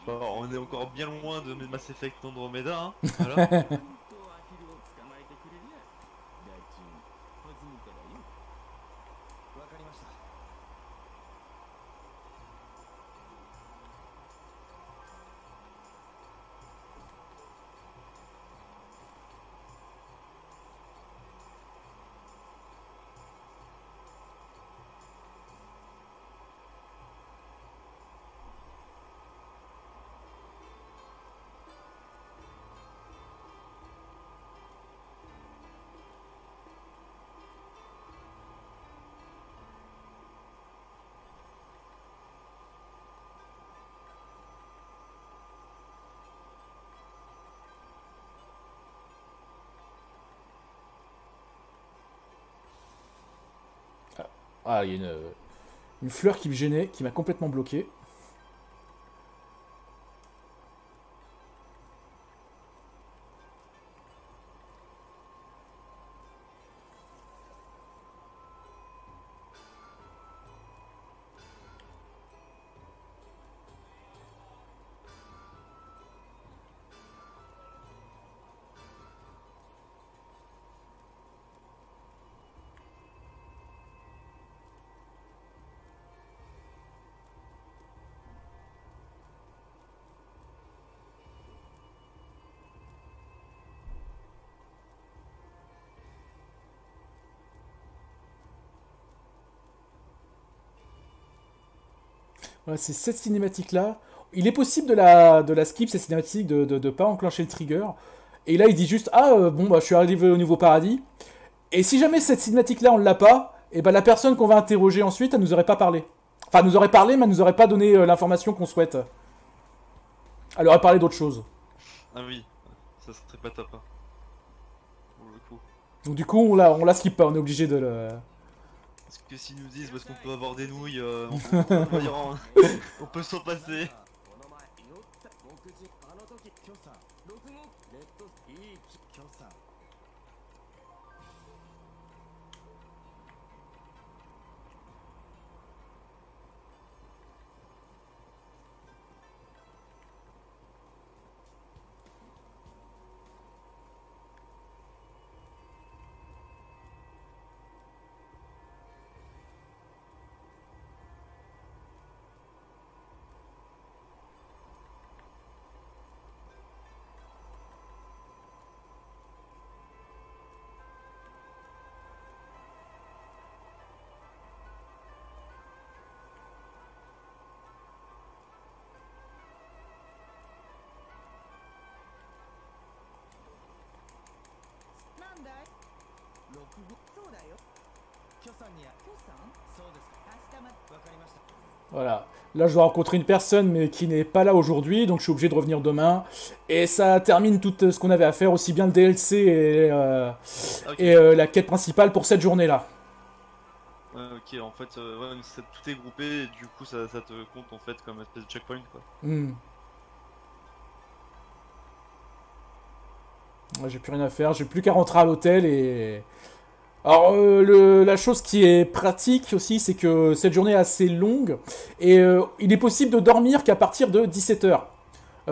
Bon, on est encore bien loin de Mass Effect Andromeda, hein. Voilà. Ah, il y a une fleur qui me gênait, qui m'a complètement bloqué. Voilà, c'est cette cinématique-là. Il est possible de la skip, cette cinématique, de pas enclencher le trigger. Et là, il dit juste, ah, bon, bah, je suis arrivé au nouveau paradis. Et si jamais cette cinématique-là, on l'a pas, et ben la personne qu'on va interroger ensuite, elle nous aurait pas parlé. Enfin, elle nous aurait parlé, mais elle nous aurait pas donné l'information qu'on souhaite. Elle aurait parlé d'autre chose. Ah oui, ça serait pas top. Hein. Pour le coup. Donc du coup, on la skip pas, on est obligé de le... Parce que s'ils nous disent parce qu'on peut avoir des nouilles, on peut s'en passer. Voilà. Là, je dois rencontrer une personne, mais qui n'est pas là aujourd'hui, donc je suis obligé de revenir demain. Et ça termine tout ce qu'on avait à faire, aussi bien le DLC et la quête principale pour cette journée-là. Ok, en fait, ouais, tout est groupé, et du coup, ça te compte en fait comme une espèce de checkpoint, quoi. Ouais, j'ai plus rien à faire, j'ai plus qu'à rentrer à l'hôtel et... Alors, la chose qui est pratique aussi, c'est que cette journée est assez longue et il est possible de dormir qu'à partir de 17h.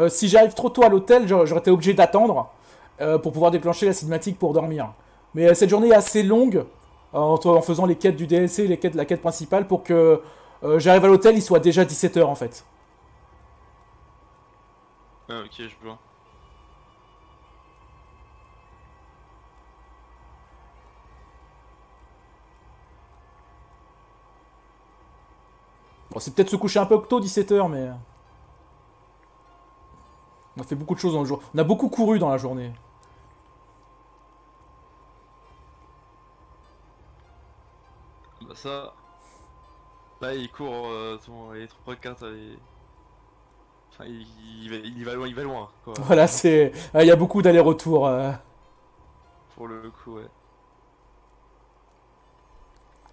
Si j'arrive trop tôt à l'hôtel, j'aurais été obligé d'attendre pour pouvoir déclencher la cinématique pour dormir. Mais cette journée est assez longue en faisant les quêtes du DLC et la quête principale pour que j'arrive à l'hôtel, il soit déjà 17h en fait. Ah, ok, je vois. Bon, c'est peut-être se coucher un peu tôt, 17h, mais... On a fait beaucoup de choses dans le jour. On a beaucoup couru dans la journée. Bah ça... Là, il court, les 3 cartes, enfin, il va loin, quoi. Voilà, c'est... Il y a beaucoup d'allers-retours. Pour le coup, ouais.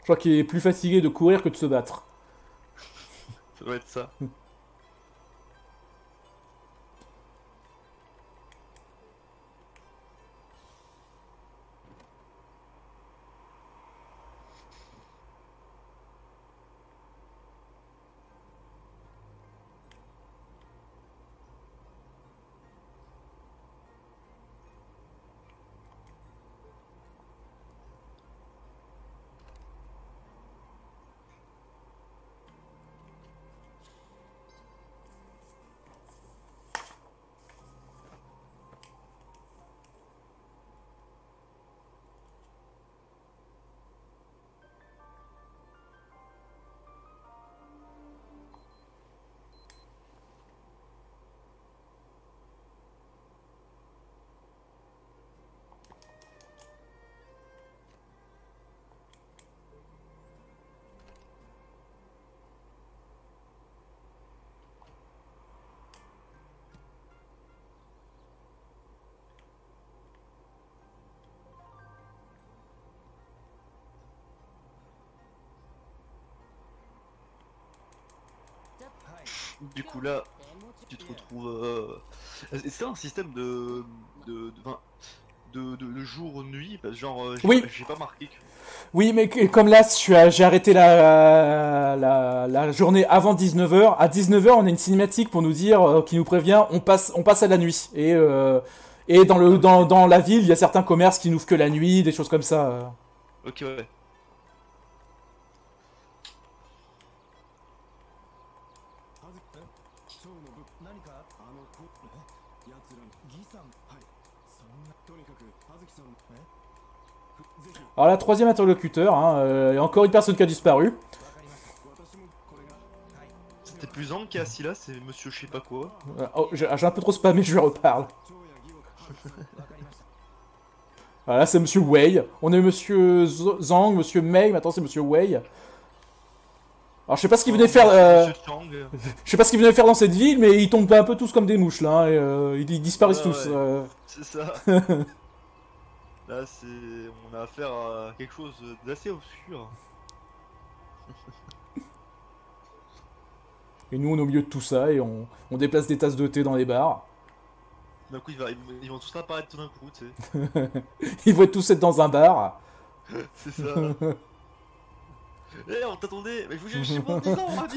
Je crois qu'il est plus fatigué de courir que de se battre. Ça doit être ça. Du coup là, tu te retrouves... C'est un système de jour-nuit, genre Oui. j'ai pas marqué que... Oui, mais comme là, j'ai arrêté la journée avant 19h. À 19h, on a une cinématique pour nous dire, qui nous prévient, on passe à la nuit. Et dans la ville, il y a certains commerces qui n'ouvrent que la nuit, des choses comme ça. Ok, ouais. Alors la troisième interlocuteur, il y a encore une personne qui a disparu. C'était plus Zang qui est assis là, c'est monsieur je sais pas quoi. J'ai un peu trop spammé, je lui reparle. Voilà, c'est monsieur Wei. On est monsieur Zhang, monsieur Mei, maintenant c'est monsieur Wei. Alors je sais pas ce qu'il venait faire. Je sais pas ce qu'il venait faire dans cette ville, mais ils tombent un peu tous comme des mouches là. Ils disparaissent tous. Ouais. C'est ça. Là, on a affaire à quelque chose d'assez obscur. Et nous, on est au milieu de tout ça et on déplace des tasses de thé dans les bars. D'un coup, ils vont tous apparaître tout d'un coup, tu sais. Ils vont tous être dans un bar. C'est ça. Eh, on t'attendait. Mais je vous jure, je suis bon, 10 ans, on m'a dit.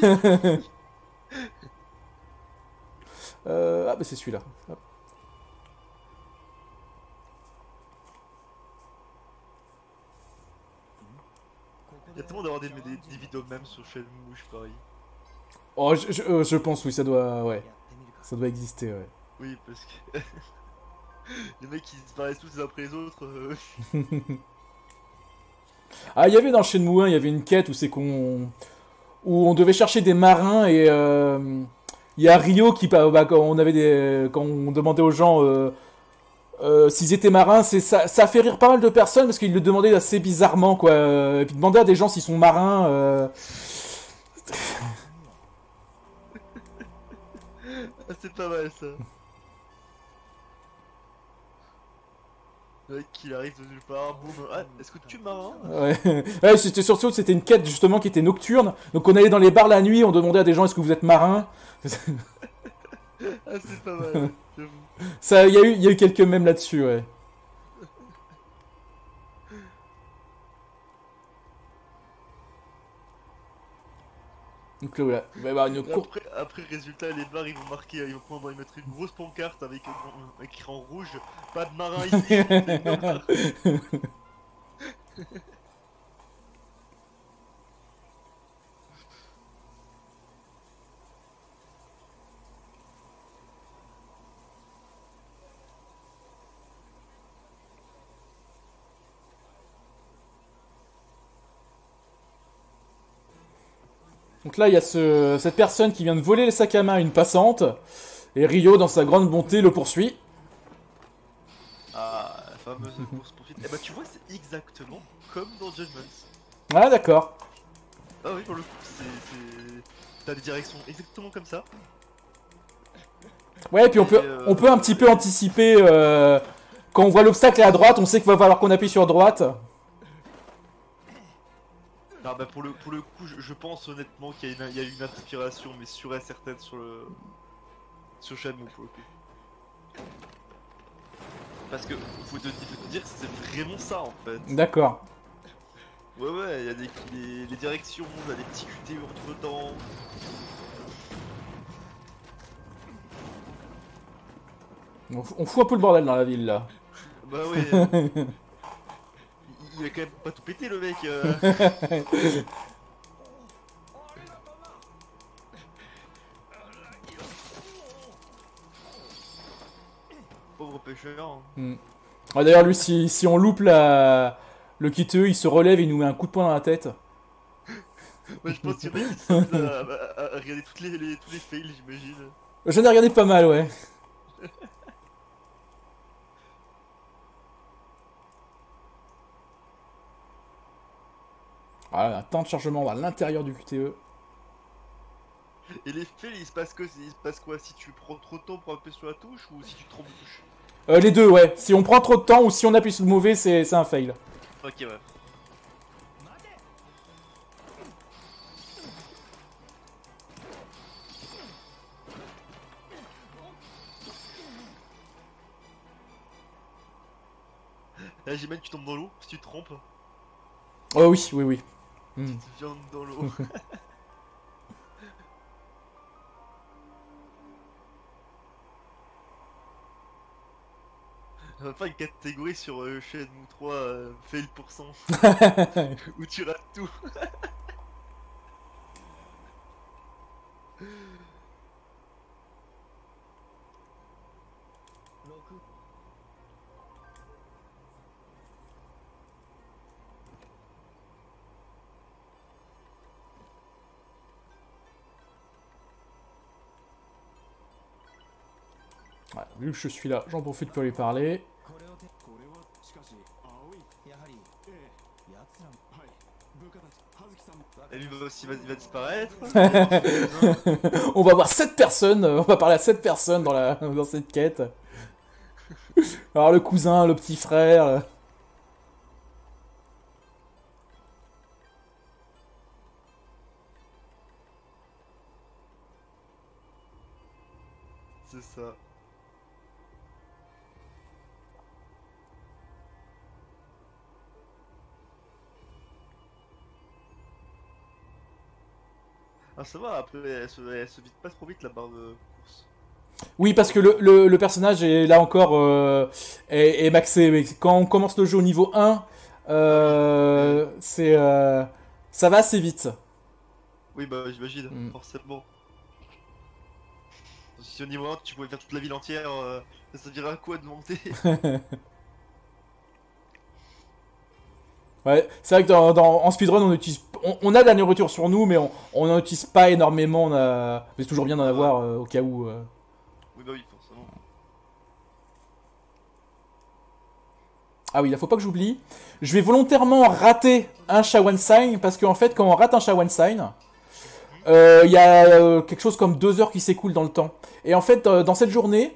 Ah, bah c'est celui-là. Hop. Il y a tellement d'avoir des vidéos même sur chaîne mouche, pareil. Oh, je pense, oui, ça doit exister, ouais. Oui, parce que les mecs qui disparaissent tous les uns après les autres. Ah, il y avait dans Shenmue 1, il y avait une quête où où on devait chercher des marins et il y a Ryo qui quand on demandait aux gens s'ils étaient marins, ça a fait rire pas mal de personnes parce qu'ils le demandaient assez bizarrement quoi. Et puis demander à des gens s'ils sont marins. C'est pas mal ça. Le mec qui arrive de nulle part, boum. Ah, est-ce que tu es marin? Ouais, c'était une quête justement qui était nocturne. Donc on allait dans les bars la nuit, on demandait à des gens est-ce que vous êtes marin. Ah, c'est pas mal, j'avoue. Ça, il y a eu quelques mèmes là-dessus, ouais. Donc là, voilà. Il va y avoir une après, résultat, les bars ils vont y mettre une grosse pancarte avec écrit en rouge, pas de marin ici. Donc là, il y a cette personne qui vient de voler le sac à main à une passante. Et Ryo, dans sa grande bonté, le poursuit. Ah, la fameuse course-poursuite. Eh bah, tu vois, c'est exactement comme dans Judgment. Ah, d'accord. Ah oui, pour le coup, t'as des directions exactement comme ça. Ouais, et puis on peut un petit peu anticiper. Quand on voit l'obstacle à droite, on sait qu'il va falloir qu'on appuie sur droite. Ah bah pour le coup, je pense honnêtement qu'il y a une inspiration, mais sûre et certaine sur Shenmue pour le coup. Parce que faut te dire que c'est vraiment ça en fait. D'accord. Ouais, il y a les directions, il y a des petits QTE entre temps. On fout un peu le bordel dans la ville là. Bah ouais. Il a quand même pas tout pété le mec. Pauvre pêcheur. Ah, d'ailleurs, lui, si on loupe le kiteux, il se relève et il nous met un coup de poing dans la tête. Ouais, je pense qu'il y en a qui sont à regarder tous les fails, j'imagine. J'en ai regardé pas mal, ouais. Voilà, un temps de chargement à l'intérieur du QTE. Et les fails, il se passe quoi si tu prends trop de temps pour appuyer sur la touche ou si tu te trompes de touche? Les deux, ouais. Si on prend trop de temps ou si on appuie sur le mauvais, c'est un fail. Ok, ouais. Là, j'imagine que tu tombes dans l'eau si tu te trompes. Oh oui, oui, oui. Tu te viandes dans l'eau. On va faire une catégorie sur Shenmue 3 fail %. Où tu rates tout. Ouais, vu que je suis là, j'en profite pour lui parler. Et lui aussi il va disparaître. On va voir 7 personnes, on va parler à 7 personnes dans cette quête. Alors le cousin, le petit frère. C'est ça. Ah ça va, après elle se vide pas trop vite la barre de course. Oui, parce que le personnage est là encore est maxé. Mais quand on commence le jeu au niveau 1, c'est ça va assez vite. Oui bah j'imagine, forcément. Si au niveau 1 tu pouvais faire toute la ville entière, ça dirait à quoi de monter? Ouais, c'est vrai que en speedrun, on a de la nourriture sur nous, mais on n'en utilise pas énormément. Mais c'est toujours bien d'en avoir au cas où. Oui, bah oui, forcément. Ah oui, il faut pas que j'oublie. Je vais volontairement rater un Shawan Sign, parce qu'en fait, quand on rate un Shawan Sign, il y a quelque chose comme 2 heures qui s'écoulent dans le temps. Et en fait, dans cette journée,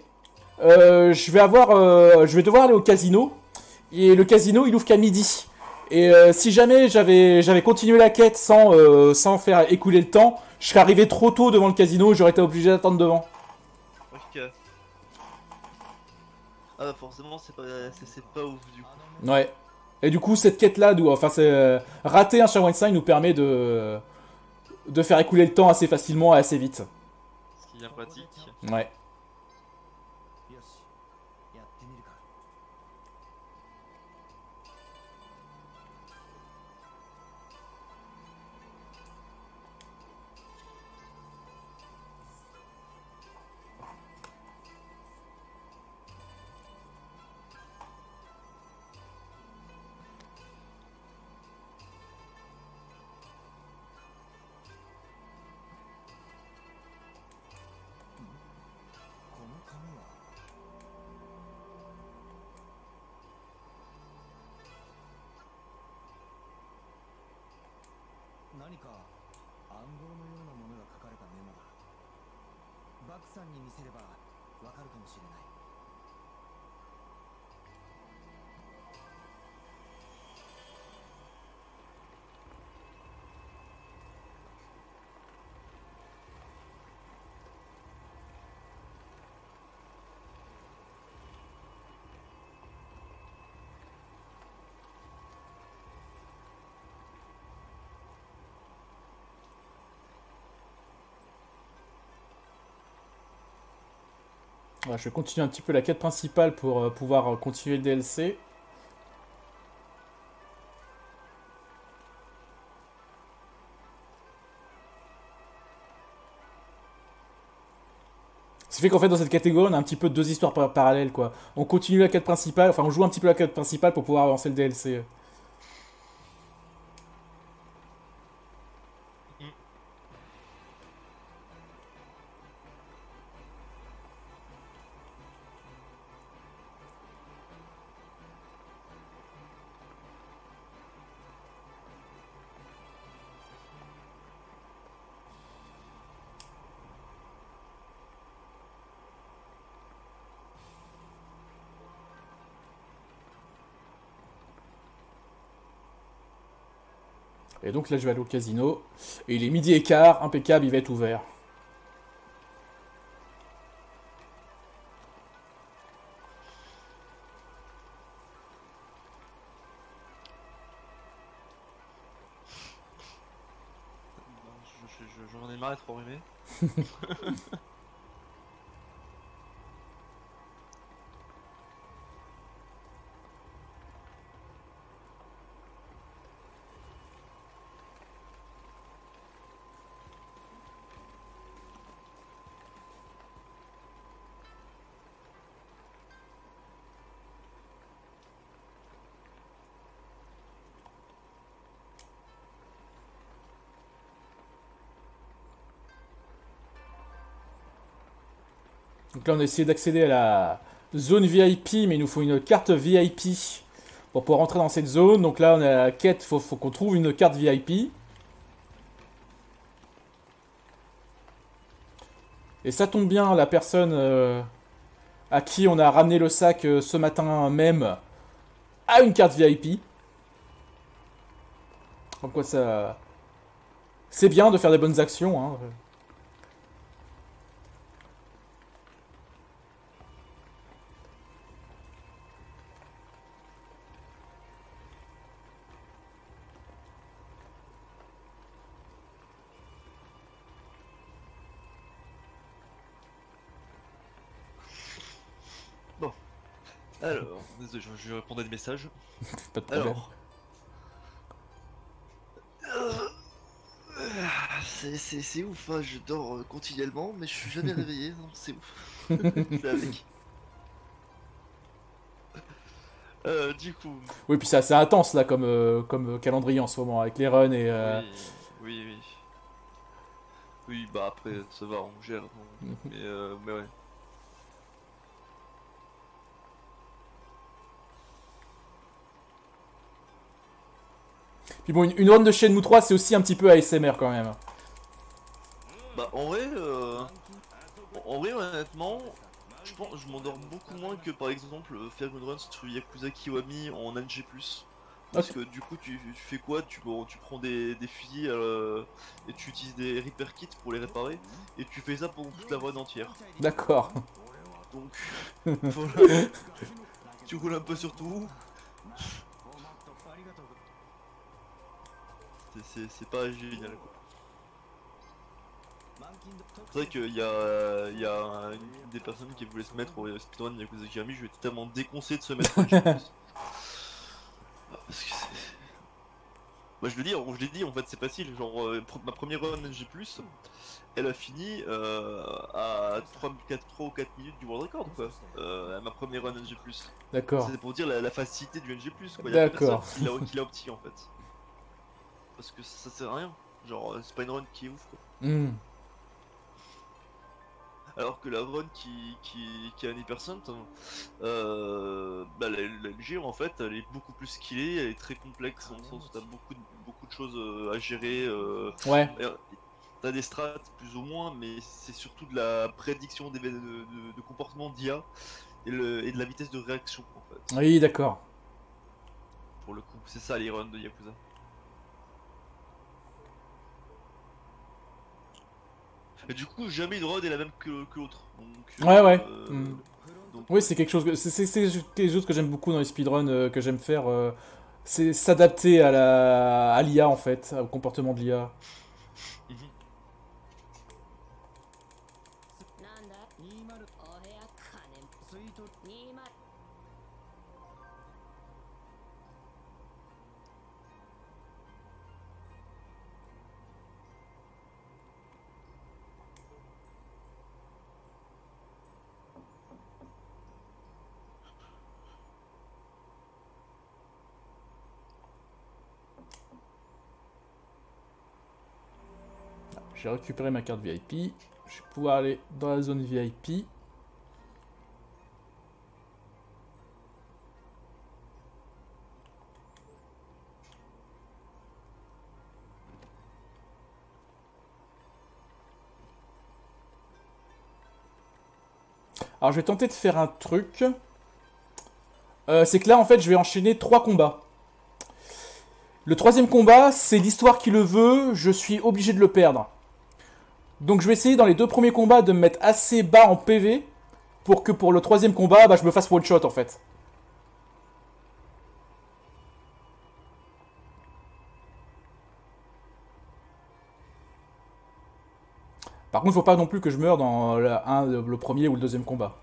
je vais devoir aller au casino. Et le casino, il ouvre qu'à midi. Et si jamais j'avais continué la quête sans faire écouler le temps, je serais arrivé trop tôt devant le casino, j'aurais été obligé d'attendre devant. Ok. Ah bah forcément c'est pas ouf du coup. Ouais. Et du coup cette quête là, enfin c'est rater un Shawan Sign nous permet de faire écouler le temps assez facilement et assez vite. Ce qui est bien pratique. Ouais. Voilà, je vais continuer un petit peu la quête principale pour pouvoir continuer le DLC. Ce qui fait qu'en fait dans cette catégorie on a un petit peu 2 histoires parallèles quoi. On continue la quête principale, enfin on joue un petit peu la quête principale pour pouvoir avancer le DLC. Et donc là je vais aller au casino. Et il est 12h15, impeccable, il va être ouvert. j'en ai marre d'être enrhumé. Donc là, on a essayé d'accéder à la zone VIP, mais il nous faut une carte VIP pour pouvoir rentrer dans cette zone. Donc là, on a la quête, faut qu'on trouve une carte VIP. Et ça tombe bien, la personne à qui on a ramené le sac ce matin même a une carte VIP. Donc quoi, ça... C'est bien de faire des bonnes actions, hein. Alors, désolé, je répondais à des messages. Pas de problème. Alors... c'est ouf, hein, je dors continuellement, mais je suis jamais réveillé, donc c'est ouf. Je suis avec. Du coup... Oui, puis c'est assez intense là comme calendrier en ce moment, avec les runs et... Oui. Oui, bah après, ça va, on gère. Mais ouais. Puis bon, une run de Shenmue 3, c'est aussi un petit peu ASMR quand même. Bah en vrai, honnêtement, je pense je m'endors beaucoup moins que par exemple faire une run sur Yakuza Kiwami en NG+. Parce que du coup tu fais quoi? Tu prends des fusils et tu utilises des repair kits pour les réparer et tu fais ça pour toute la run entière. D'accord. Donc voilà. Tu roules un peu sur tout. C'est pas génial quoi. C'est vrai qu'il y a une des personnes qui voulait se mettre au speedrun de Yakuza Kiwami, je lui ai totalement déconseillé de se mettre au NG+. Parce que c'est... Bah je l'ai dit en fait c'est facile, genre ma première run NG+, elle a fini à 3 ou 4 minutes du world record quoi, ma première run NG+. D'accord. C'est pour dire la facilité du NG+, quoi, D'accord. qui l'a opti en fait. Parce que ça sert à rien, genre c'est pas une run qui est ouf quoi. Alors que la run qui a un hypercent, bah, la LG en fait elle est beaucoup plus skillée, elle est très complexe dans le sens où t'as beaucoup de choses à gérer. Ouais. T'as des strats plus ou moins, mais c'est surtout de la prédiction de comportement d'IA et de la vitesse de réaction en fait. Oui, d'accord. Pour le coup, c'est ça les runs de Yakuza. Et du coup, jamais une run est la même que l'autre. Ouais. Donc, oui, c'est quelque chose que j'aime beaucoup dans les speedruns, que j'aime faire. C'est s'adapter à l'IA en fait, au comportement de l'IA. J'ai récupéré ma carte VIP. Je vais pouvoir aller dans la zone VIP. Alors je vais tenter de faire un truc. C'est que là en fait je vais enchaîner 3 combats. Le troisième combat, c'est l'histoire qui le veut, je suis obligé de le perdre. Donc je vais essayer dans les 2 premiers combats de me mettre assez bas en PV pour que pour le troisième combat, bah, je me fasse one shot en fait. Par contre, faut pas non plus que je meure dans le premier ou le deuxième combat.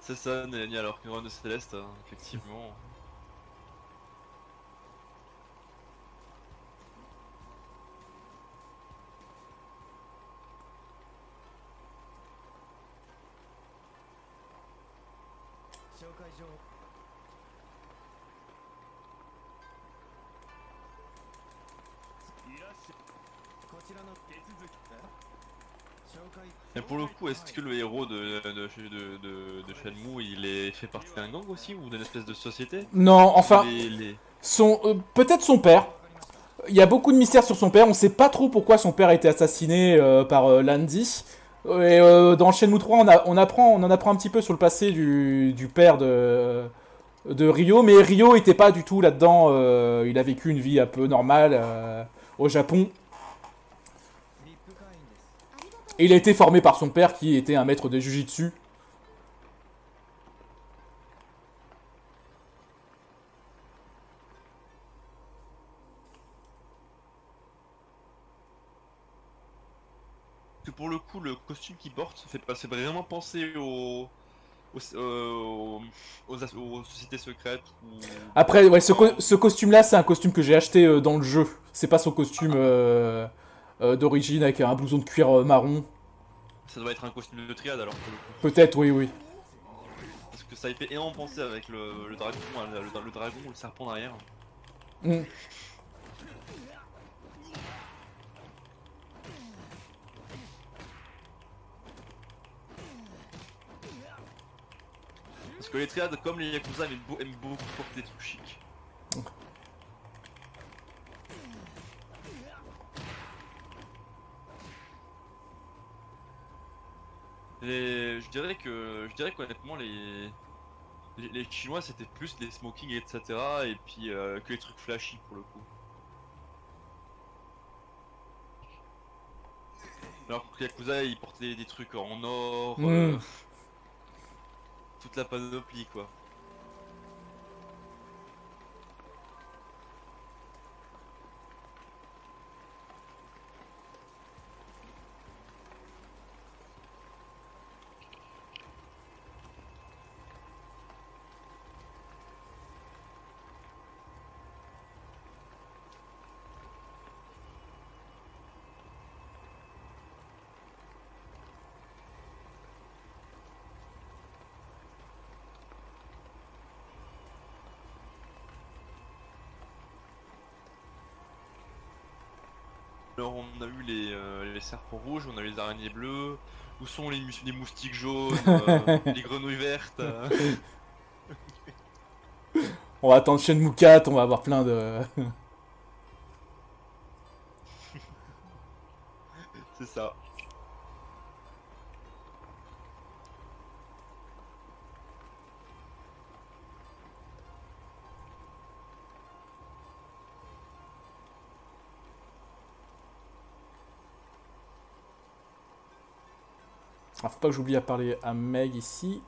C'est ça, Nélanie, alors que Run de Céleste, effectivement. Et pour le coup, est-ce que le héros de Shenmue, il est fait partie d'un gang aussi, ou d'une espèce de société? Non, enfin, peut-être son père. Il y a beaucoup de mystères sur son père. On sait pas trop pourquoi son père a été assassiné par Landy. Et dans Shenmue 3, on en apprend un petit peu sur le passé du père de Ryo, mais Ryo était pas du tout là-dedans. Il a vécu une vie un peu normale au Japon. Et il a été formé par son père qui était un maître de Jujitsu. Que pour le coup, le costume qu'il porte fait vraiment penser aux sociétés secrètes. Après, ouais, ce costume-là, c'est un costume que j'ai acheté dans le jeu. C'est pas son costume d'origine avec un blouson de cuir marron. Ça doit être un costume de triade alors pour le coup. Peut-être, oui, oui. Parce que ça y fait énormément penser avec le dragon, le dragon ou le serpent derrière. Mm. Parce que les triades, comme les Yakuza, aiment beaucoup porter des trucs chics. Je dirais qu'honnêtement les Chinois c'était plus des smokings etc. et puis que les trucs flashy pour le coup. Alors que Yakuza ils portaient des trucs en or, toute la panoplie quoi. Alors on a eu les serpents rouges, on a les araignées bleues, où sont les moustiques jaunes, les grenouilles vertes. On va attendre Shenmue 4, on va avoir plein de... C'est ça. Ah, faut pas que j'oublie à parler à Meg ici.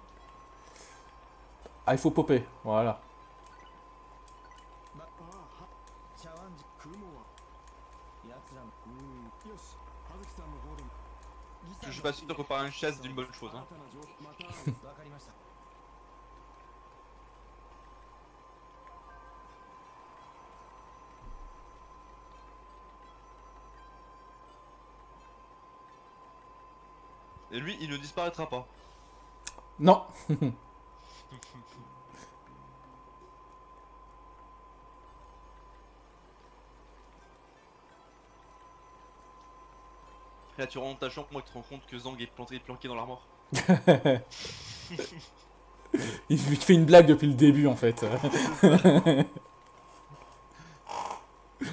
Ah, il faut popper, voilà. Je suis pas sûr de reparer une chasse d'une bonne chose. Hein. Et lui, il ne disparaîtra pas. Non. Et là, tu rentres dans ta chambre et tu te rends compte que Zang est planqué dans l'armoire. Il fait une blague depuis le début en fait.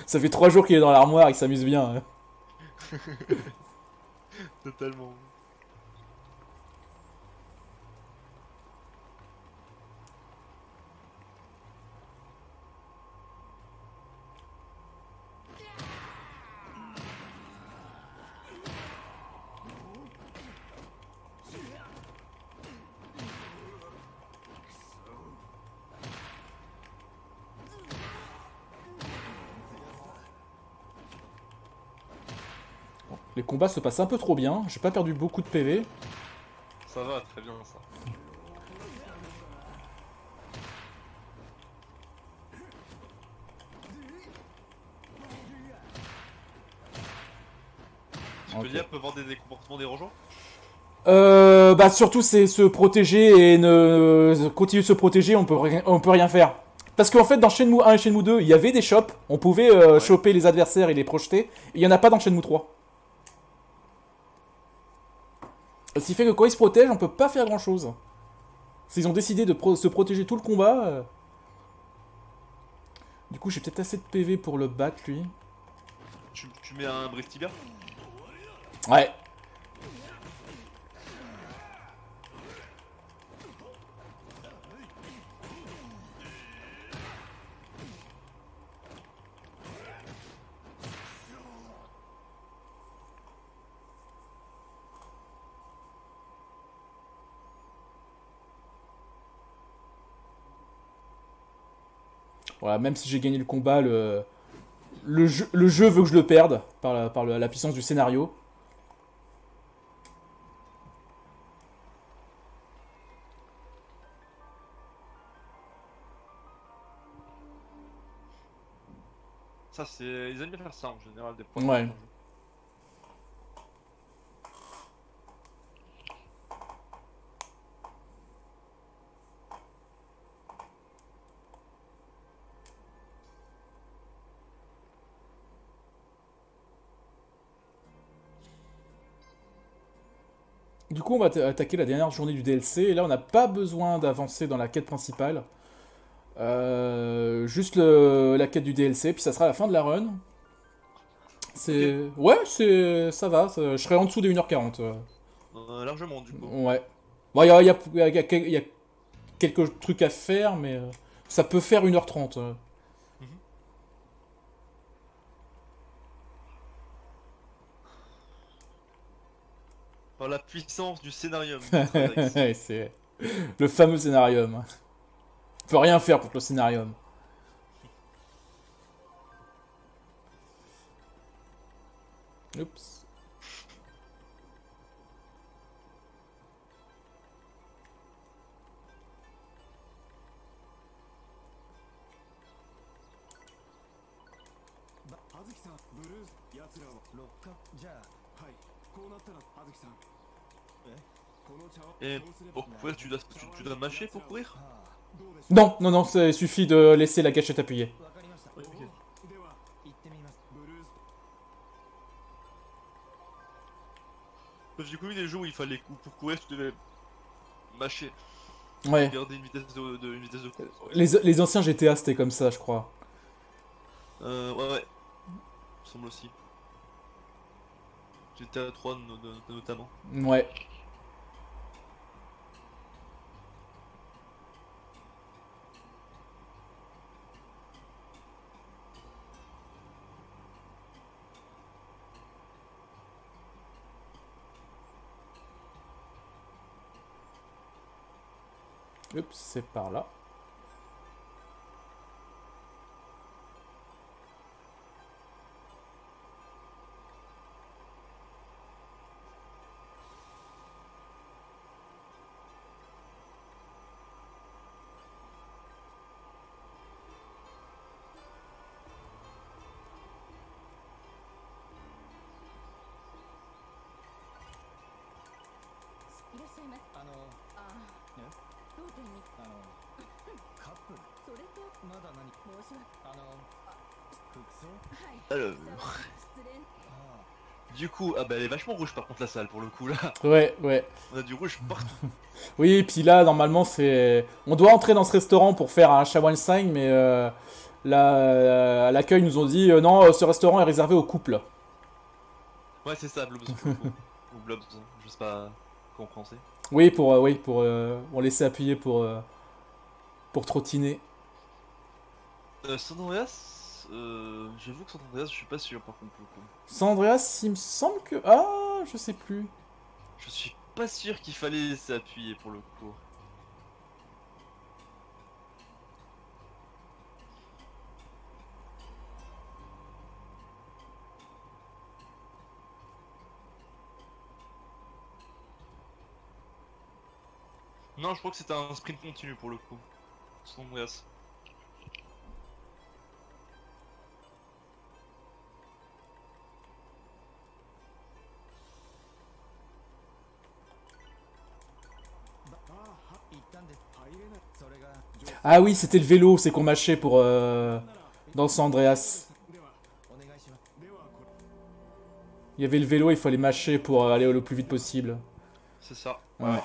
Ça fait 3 jours qu'il est dans l'armoire, il s'amuse bien. Totalement. Les combats se passent un peu trop bien, j'ai pas perdu beaucoup de PV. Ça va, très bien ça. Tu peux dire, peut avoir des comportements dérangeants? Bah surtout c'est se protéger et ne continuer de se protéger, on peut rien faire. Parce qu'en fait dans Shenmue 1 et Shenmue 2, il y avait des shops, on pouvait choper les adversaires et les projeter, et il y en a pas dans Shenmue 3. Ce qui fait que quand ils se protègent, on peut pas faire grand chose. S'ils ont décidé de se protéger tout le combat... Du coup j'ai peut-être assez de PV pour le battre lui. Tu mets un brick tibia? Ouais. Voilà, même si j'ai gagné le combat, le jeu veut que je le perde par la puissance du scénario. Ça c'est... Ils aiment bien faire ça en général des fois. Ouais. Du coup, on va attaquer la dernière journée du DLC. Et là, on n'a pas besoin d'avancer dans la quête principale. Juste la quête du DLC, puis ça sera la fin de la run. C'est... Okay. Ouais, ça va. Je serai en dessous des 1h40. Largement, du coup. Ouais. Bon, il y a quelques trucs à faire, mais ça peut faire 1h30. Par la puissance du scénarium. C'est le fameux scénarium. On peut rien faire contre le scénarium. Oups. Et pour courir, tu dois mâcher pour courir? Non, non, non, il suffit de laisser la gâchette appuyée. Okay. J'ai connu des jeux où il fallait pour courir, tu devais mâcher. Ouais. Garder une vitesse de course. Les anciens GTA c'était comme ça, je crois. Ouais, ouais. Il me semble aussi. GTA 3 notamment. Ouais. Oups, c'est par là. Alors... Du coup, ah bah elle est vachement rouge par contre la salle pour le coup là. Ouais, ouais. On a du rouge partout. Oui, et puis là, normalement, c'est... On doit entrer dans ce restaurant pour faire un Shawensang, mais à l'accueil, ils nous ont dit non, ce restaurant est réservé aux couples. Ouais, c'est ça, Ou blobs, je sais pas comment prononcer. Oui, on laissait appuyer pour trottiner. San Andreas, j'avoue que San Andreas, je suis pas sûr par contre. San Andreas, il me semble que... Ah, je sais plus. Je suis pas sûr qu'il fallait laisser appuyer pour le coup. Non, je crois que c'était un sprint continu pour le coup. San Andreas. Ah oui, c'était le vélo, c'est qu'on mâchait pour... dans San Andreas. Il y avait le vélo, il fallait mâcher pour aller le plus vite possible. C'est ça. Ouais.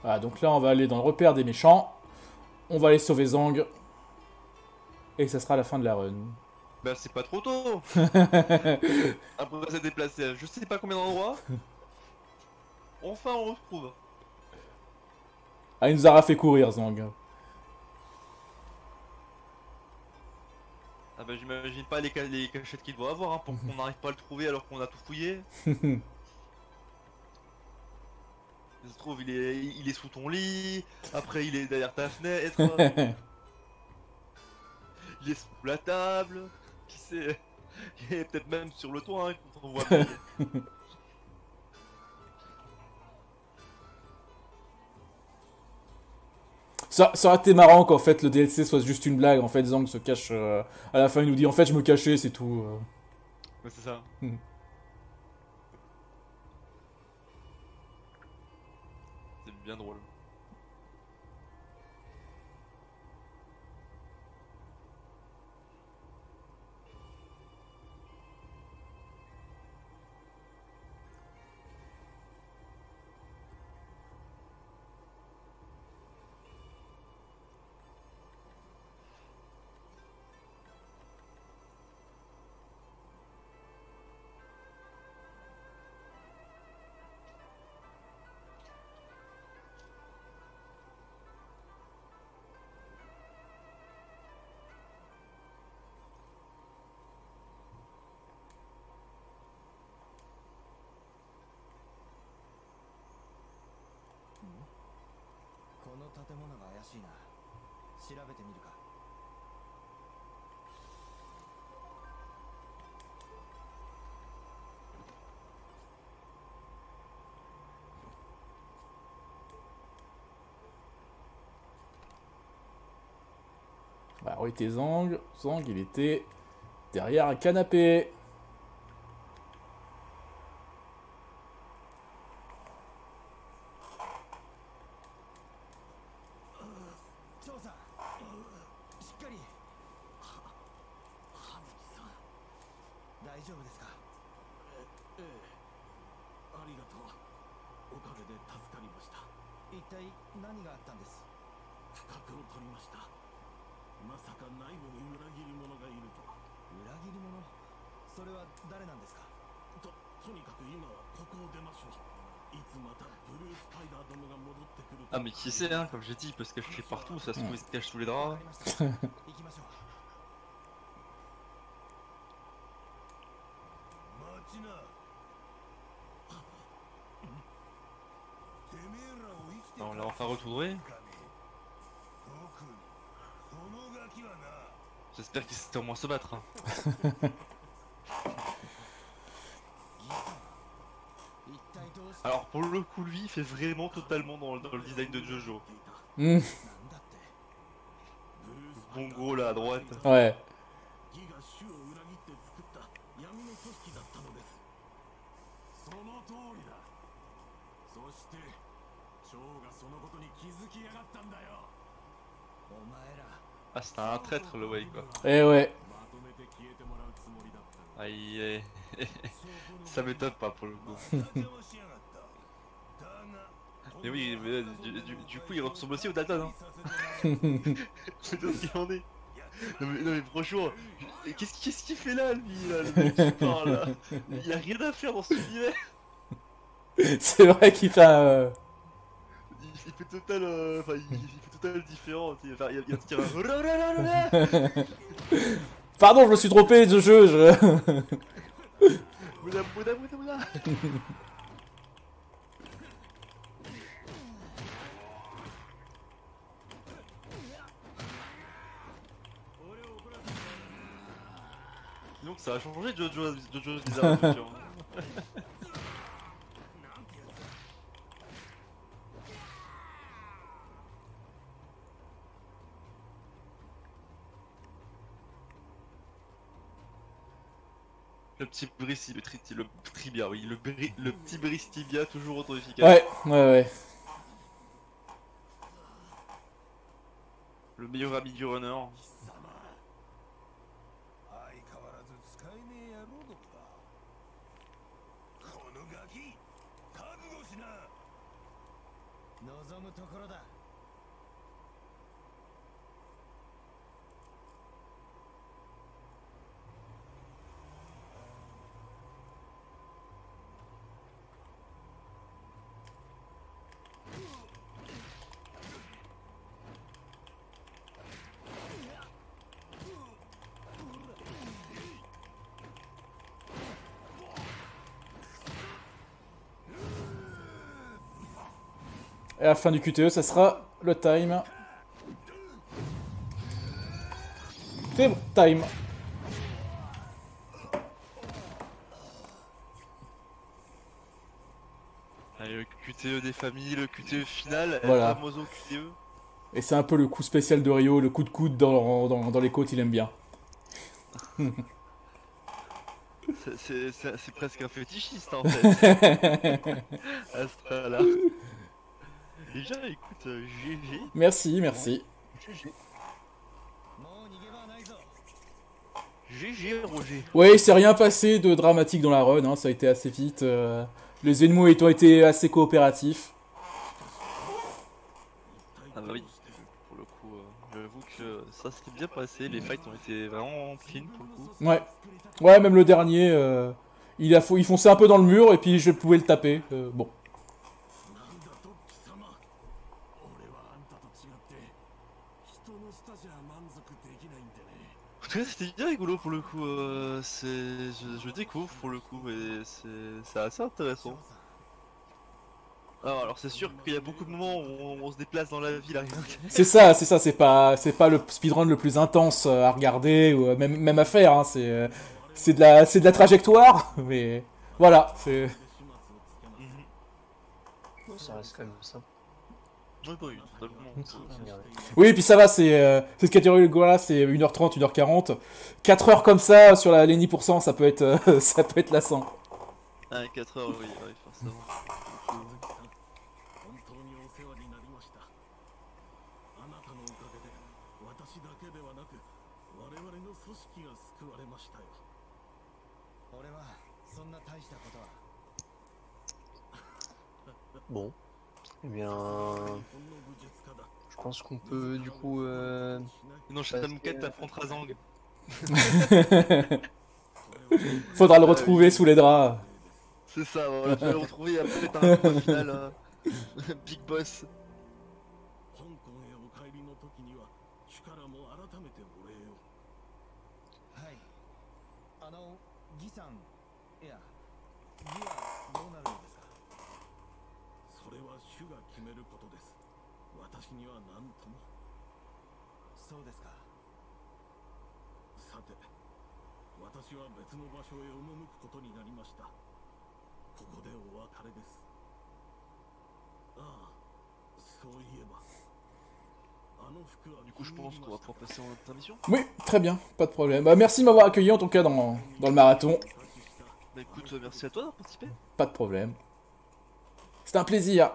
Voilà, donc là on va aller dans le repère des méchants. On va aller sauver Zang. Et ça sera la fin de la run. Bah c'est pas trop tôt. Après s'être déplacé à je sais pas combien d'endroits. Enfin on retrouve. Ah, il nous aura fait courir Zang. Ah bah j'imagine pas les cachettes qu'il doit avoir pour qu'on n'arrive pas à le trouver alors qu'on a tout fouillé. Ça se trouve, il est sous ton lit, après il est derrière ta fenêtre, il est sous la table, qui sait, il est peut-être même sur le toit, hein, quand on voit bien. Ça aurait été marrant qu'en fait le DLC soit juste une blague, en fait Zang se cache, à la fin il nous dit en fait je me cachais, c'est tout. Ouais, c'est ça. C'est bien drôle. Bah, où était Zang? Zang, il était derrière un canapé. Ah mais qui sait, hein, comme j'ai dit, il peut se cacher partout, ça se trouve il se cache sous les draps. On l'a enfin retrouvé. J'espère qu'il sait au moins se battre. Hein. Alors pour le coup, lui, il fait vraiment totalement dans le design de Jojo. Bon gros là à droite. Ouais. Ah c'était un traître le Wei quoi. Eh ouais. Aïe, ça m'étonne pas pour le coup. Mais oui, mais, du coup il ressemble aussi au Dalton. Hein. C'est tout ce qu'il en est. Non mais franchement, qu'est-ce qu'il fait là lui là, le mec qui parle là. Il a rien à faire dans ce univers. C'est vrai qu'il t'a... Il fait total, enfin il fait total différent. Il va tirer un... Pardon, je me suis trompé de jeu. Moula. Donc ça a changé Jojo's Bizarre Adventure. Le petit Brice, le Tribia, oui, le petit Brice Tibia toujours autant efficace. Ouais. Le meilleur ami du runner. Et à la fin du QTE, ça sera le time. C'est bon, time. Allez, le QTE des familles, le QTE final, voilà. El famoso QTE. Et c'est un peu le coup spécial de Rio, le coup de coude dans les côtes, il aime bien. C'est presque un fétichiste en fait. Astra là. Déjà, écoute, GG. Merci, merci. GG. GG, Roger. Ouais, il s'est rien passé de dramatique dans la run, hein, ça a été assez vite. Les ennemis ont été assez coopératifs. Ah bah oui, pour le coup, j'avoue que ça s'est bien passé, les fights ont été vraiment clean pour le coup. Ouais, ouais, même le dernier, il fonçait un peu dans le mur et puis je pouvais le taper. Bon. En tout cas, c'était bien rigolo pour le coup. Je découvre pour le coup et c'est assez intéressant. Alors c'est sûr qu'il y a beaucoup de moments où on se déplace dans la ville à rien. C'est ça, c'est pas le speedrun le plus intense à regarder ou même à faire. Hein, c'est de la trajectoire, mais voilà. Ça reste quand même ça. Oui, bah oui, totalement. Oui, et puis ça va, cette catégorie-là, c'est 1h30, 1h40. 4 heures comme ça sur les 10%, ça peut être lassant. Ah, 4 heures, oui, forcément. Bon, eh bien, je pense qu'on peut du coup. Non, je t'aime t'affrontera Zang. Faudra le retrouver sous les draps. C'est ça, voilà, tu vas le retrouver après t'as un combat final. Big Boss. Du coup, je pense qu'on va pouvoir passer en intermission. Oui, très bien, pas de problème. Bah, merci de m'avoir accueilli en tout cas dans le marathon. Bah écoute, merci à toi d'avoir participé. Pas de problème. C'était un plaisir.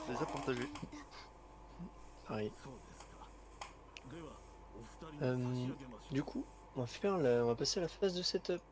Plaisir partagé. Pareil. Du coup, on va passer à la phase de setup.